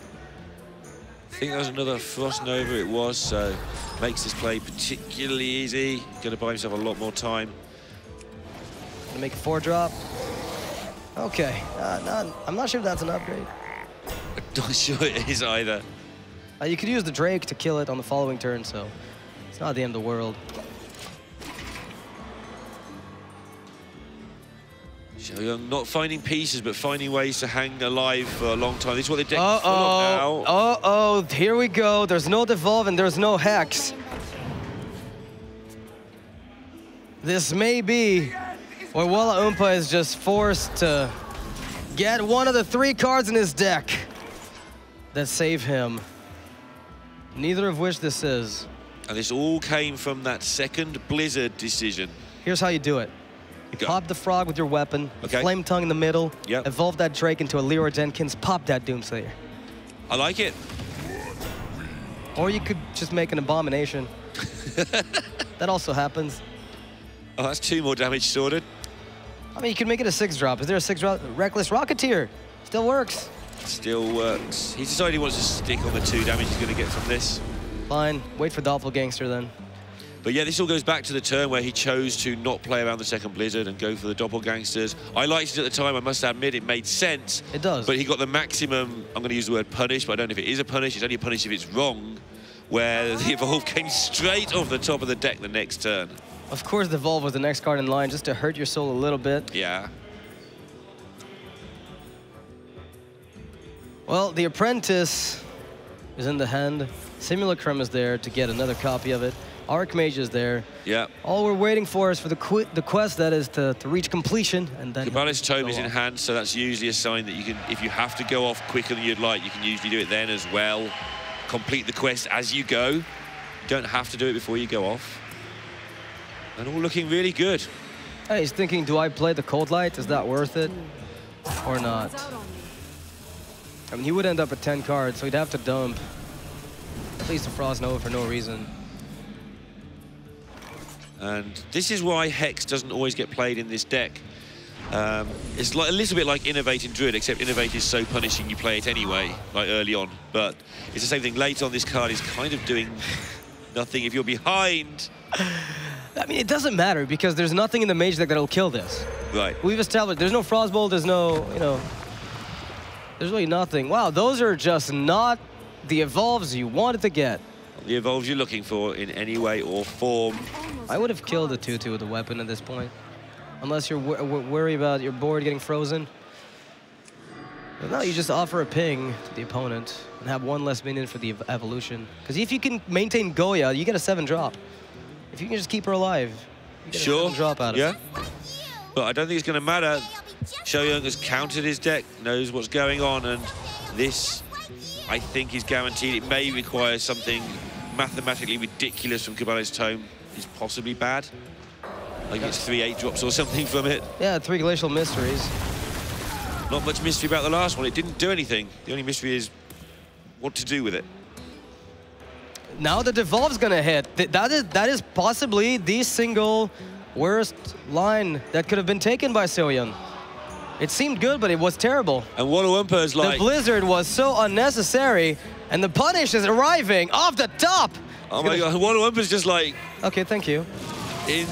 I think that was another Frost Nova, it was, so makes this play particularly easy. Going to buy himself a lot more time. Gonna make a 4-drop. Okay, I'm not sure if that's an upgrade. I'm not sure it is either. You could use the Drake to kill it on the following turn, so it's not the end of the world. Seohyun not finding pieces, but finding ways to hang alive for a long time. This is what the deck is full of now. Uh-oh, here we go. There's no Devolve and there's no Hex. This may be where Walaoumpa is just forced to get one of the 3 cards in his deck that save him. Neither of which this is. And this all came from that second Blizzard decision. Here's how you do it. You pop the frog with your weapon, Flame Tongue in the middle, evolve that Drake into a Leroy Jenkins, pop that Doomsayer. I like it. Or you could just make an Abomination. That also happens. Oh, that's 2 more damage sorted. I mean, you can make it a 6-drop. Is there a 6-drop? Reckless Rocketeer. Still works. Still works. He's decided he wants to stick on the 2 damage he's going to get from this. Fine. Wait for Doppelgangster then. But yeah, this all goes back to the turn where he chose to not play around the second Blizzard and go for the Doppelgangsters. I liked it at the time, I must admit, it made sense. It does. But he got the maximum, I'm going to use the word punish, but I don't know if it is a punish, it's only a punish if it's wrong, where the Evolve came straight off the top of the deck the next turn. Of course, the Evolve was the next card in line, just to hurt your soul a little bit. Yeah. Well, the Apprentice is in the hand. Simulacrum is there to get another copy of it. Archmage is there. Yeah. All we're waiting for is for the quest that is to reach completion, and then Kabbalist's Tome is in hand, so that's usually a sign that you can, if you have to go off quicker than you'd like, you can usually do it then as well. Complete the quest as you go. You don't have to do it before you go off. And all looking really good. Hey, he's thinking, do I play the Cold Light? Is that worth it or not? I mean, he would end up at 10 cards, so he'd have to dump at least a Frost Nova for no reason. And this is why Hex doesn't always get played in this deck. It's like a little bit like Innovate in Druid, except Innovate is so punishing you play it anyway, like early on. But it's the same thing. Late on, this card is kind of doing nothing if you're behind. I mean, it doesn't matter because there's nothing in the Mage deck that'll kill this. Right. We've established there's no Frostbolt, there's no, you know, there's really nothing. Wow, those are just not the Evolves you wanted to get. The Evolves you're looking for in any way or form. I would have killed the 2/2 with a weapon at this point. Unless you're worried about your board getting frozen. But no, you just offer a ping to the opponent and have 1 less minion for the evolution. Because if you can maintain Goya, you get a 7-drop. If you can just keep her alive, you get a 7-drop out of it. But I don't think it's going to matter. Seohyun has countered his deck, knows what's going on, and this, I think, is guaranteed. It may require something mathematically ridiculous from Kabbalist's Tome. Is possibly bad. Like it's 3 8-drops or something from it. Yeah, 3 Glacial Mysteries. Not much mystery about the last one. It didn't do anything. The only mystery is what to do with it. Now the Devolve's gonna hit. That is possibly the single worst line that could have been taken by Seohyun. It seemed good, but it was terrible. And Walaoumpa is like... The Blizzard was so unnecessary, and the punish is arriving off the top. Oh my God, Walaoumpa's just like... Okay, thank you. In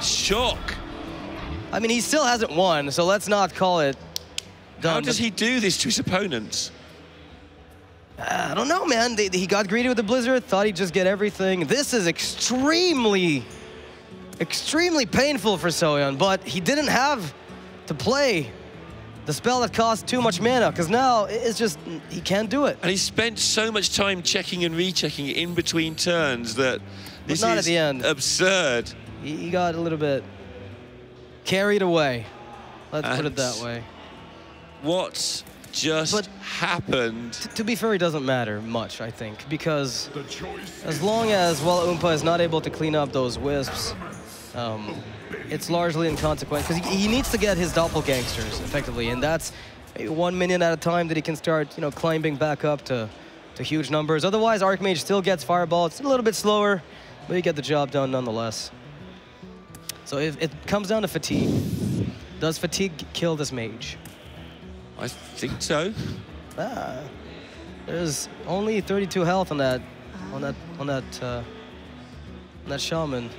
shock. I mean, he still hasn't won, so let's not call it done. How does he do this to his opponents? I don't know, man. He got greedy with the Blizzard, thought he'd just get everything. This is extremely painful for Seohyun, but he didn't have to play the spell that costs too much mana, because now it's just, he can't do it. And he spent so much time checking and rechecking in between turns that this not is at the end. Absurd. He got a little bit carried away. Let's put it that way. What just happened? To be fair, it doesn't matter much, I think, because as long as Walaoumpa is not able to clean up those wisps, it's largely inconsequential, because he needs to get his doppelgangsters effectively, and that's maybe 1 minion at a time that he can start, you know, climbing back up to huge numbers. Otherwise, Archmage still gets Fireball. It's a little bit slower, but you get the job done nonetheless. So if it comes down to fatigue, does fatigue kill this mage? I think so. There's only 32 health on that shaman.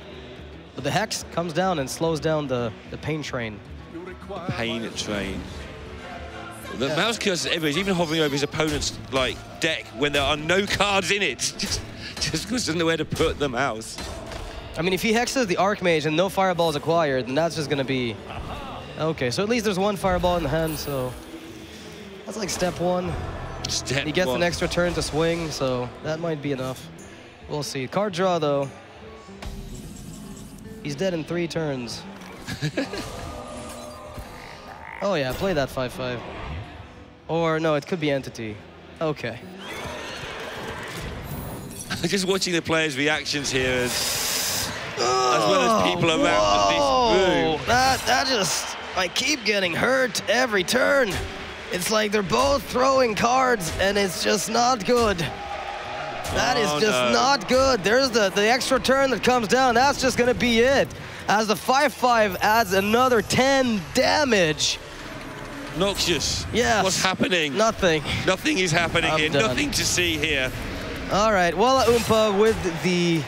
But the Hex comes down and slows down the pain train. Pain train. The mouse cursor is even hovering over his opponent's deck when there are no cards in it. just because he doesn't know where to put the mouse. I mean, if he hexes the Archmage and no Fireball is acquired, then that's just gonna be okay. So at least there's 1 Fireball in the hand, so that's like step 1. He gets an extra turn to swing, so that might be enough. We'll see. Card draw though. He's dead in 3 turns. Oh yeah, play that 5/5. Or no, it could be Entity. Okay. Just watching the players' reactions here as well as people around this room. That just, I keep getting hurt every turn. It's like they're both throwing cards and it's just not good. That is just not good. There's the extra turn that comes down. That's just going to be it. As the 5-5 adds another 10 damage. Noxious. Yes. What's happening? Nothing. Nothing is happening here. Done. Nothing to see here. All right, Walaoumpa with the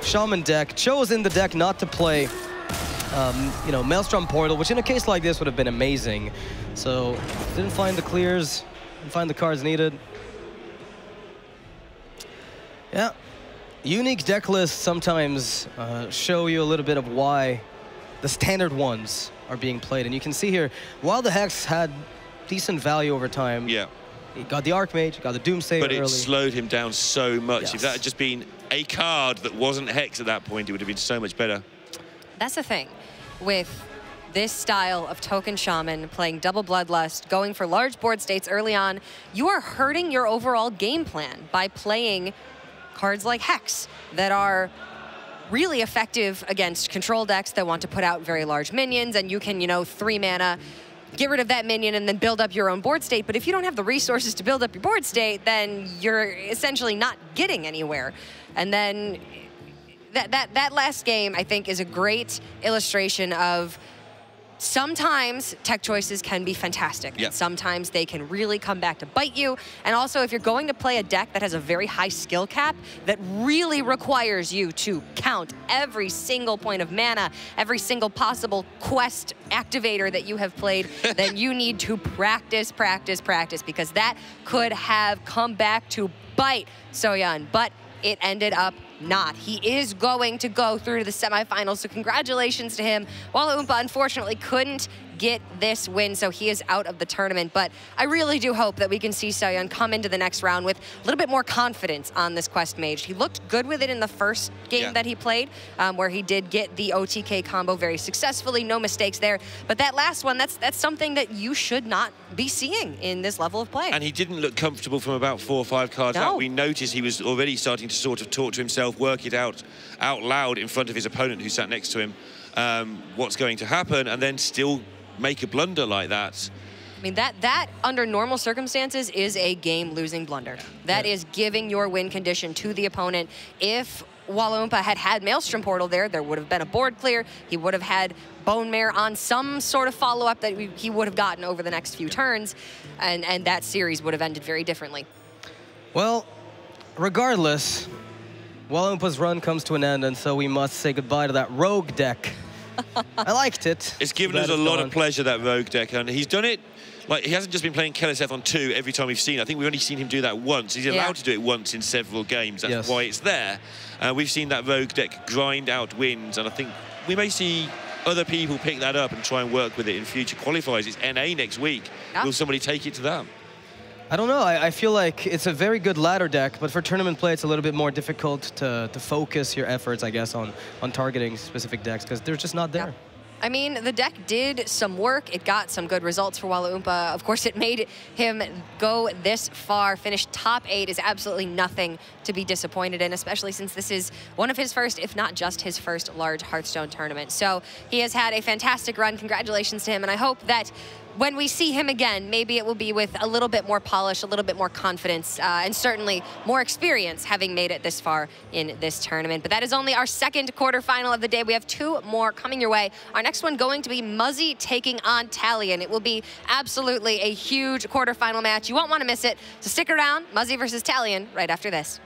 Shaman deck, chosen the deck not to play, you know, Maelstrom Portal, which in a case like this would have been amazing. So, didn't find the clears, didn't find the cards needed. Yeah, unique deck lists sometimes show you a little bit of why the standard ones are being played. And you can see here, while the Hex had decent value over time, yeah, he got the Archmage, got the Doomsayer but it early. slowed him down so much. Yes. If that had just been a card that wasn't Hex at that point, it would have been so much better. That's the thing with this style of token shaman, playing double bloodlust, going for large board states early on. You are hurting your overall game plan by playing cards like Hex that are really effective against control decks that want to put out very large minions, and you can, you know, 3 mana, get rid of that minion and then build up your own board state. But if you don't have the resources to build up your board state, then you're essentially not getting anywhere. And then that last game, I think, is a great illustration of sometimes tech choices can be fantastic. Yep. Sometimes they can really come back to bite you. And also, if you're going to play a deck that has a very high skill cap that really requires you to count every single point of mana, every single possible quest activator that you have played, then you need to practice, practice, practice, because that could have come back to bite Seohyun. But it ended up not. He is going to go through to the semifinals, so congratulations to him. Walaoumpa, unfortunately, couldn't get this win, so he is out of the tournament. But I really do hope that we can see Seohyun come into the next round with a little bit more confidence on this Quest Mage. He looked good with it in the first game that he played, where he did get the OTK combo very successfully, no mistakes there. But that last one, that's something that you should not be seeing in this level of play. And he didn't look comfortable from about 4 or 5 cards out. We noticed he was already starting to sort of talk to himself, work it out loud in front of his opponent who sat next to him, what's going to happen, and then still make a blunder like that. I mean, that under normal circumstances is a game-losing blunder. That is giving your win condition to the opponent. If Walaoumpa had Maelstrom Portal there would have been a board clear. He would have had Bone Mare on some sort of follow-up that he would have gotten over the next few turns, and that series would have ended very differently. Well, regardless, Walaumpa's run comes to an end, and so we must say goodbye to that rogue deck. I liked it. It's given us a lot of pleasure, that rogue deck, and he's done it. Like, he hasn't just been playing Keleseth on 2 every time we've seen it. I think we've only seen him do that once. He's allowed to do it once in several games. That's why it's there. We've seen that rogue deck grind out wins, and I think we may see other people pick that up and try and work with it in future qualifiers. It's NA next week. Will somebody take it to them? I don't know. I feel like it's a very good ladder deck, but for tournament play, it's a little bit more difficult to focus your efforts, I guess, on targeting specific decks, because they're just not there. I mean, the deck did some work. It got some good results for Walaoumpa. Of course, it made him go this far. Finish top 8 is absolutely nothing to be disappointed in, especially since this is one of his first, if not just his first, large Hearthstone tournament. So he has had a fantastic run. Congratulations to him, and I hope that when we see him again, maybe it will be with a little bit more polish, a little bit more confidence, and certainly more experience having made it this far in this tournament. But that is only our second quarterfinal of the day. We have 2 more coming your way. Our next one going to be Muzzy taking on Talion. It will be absolutely a huge quarterfinal match. You won't want to miss it. So stick around. Muzzy versus Talion right after this.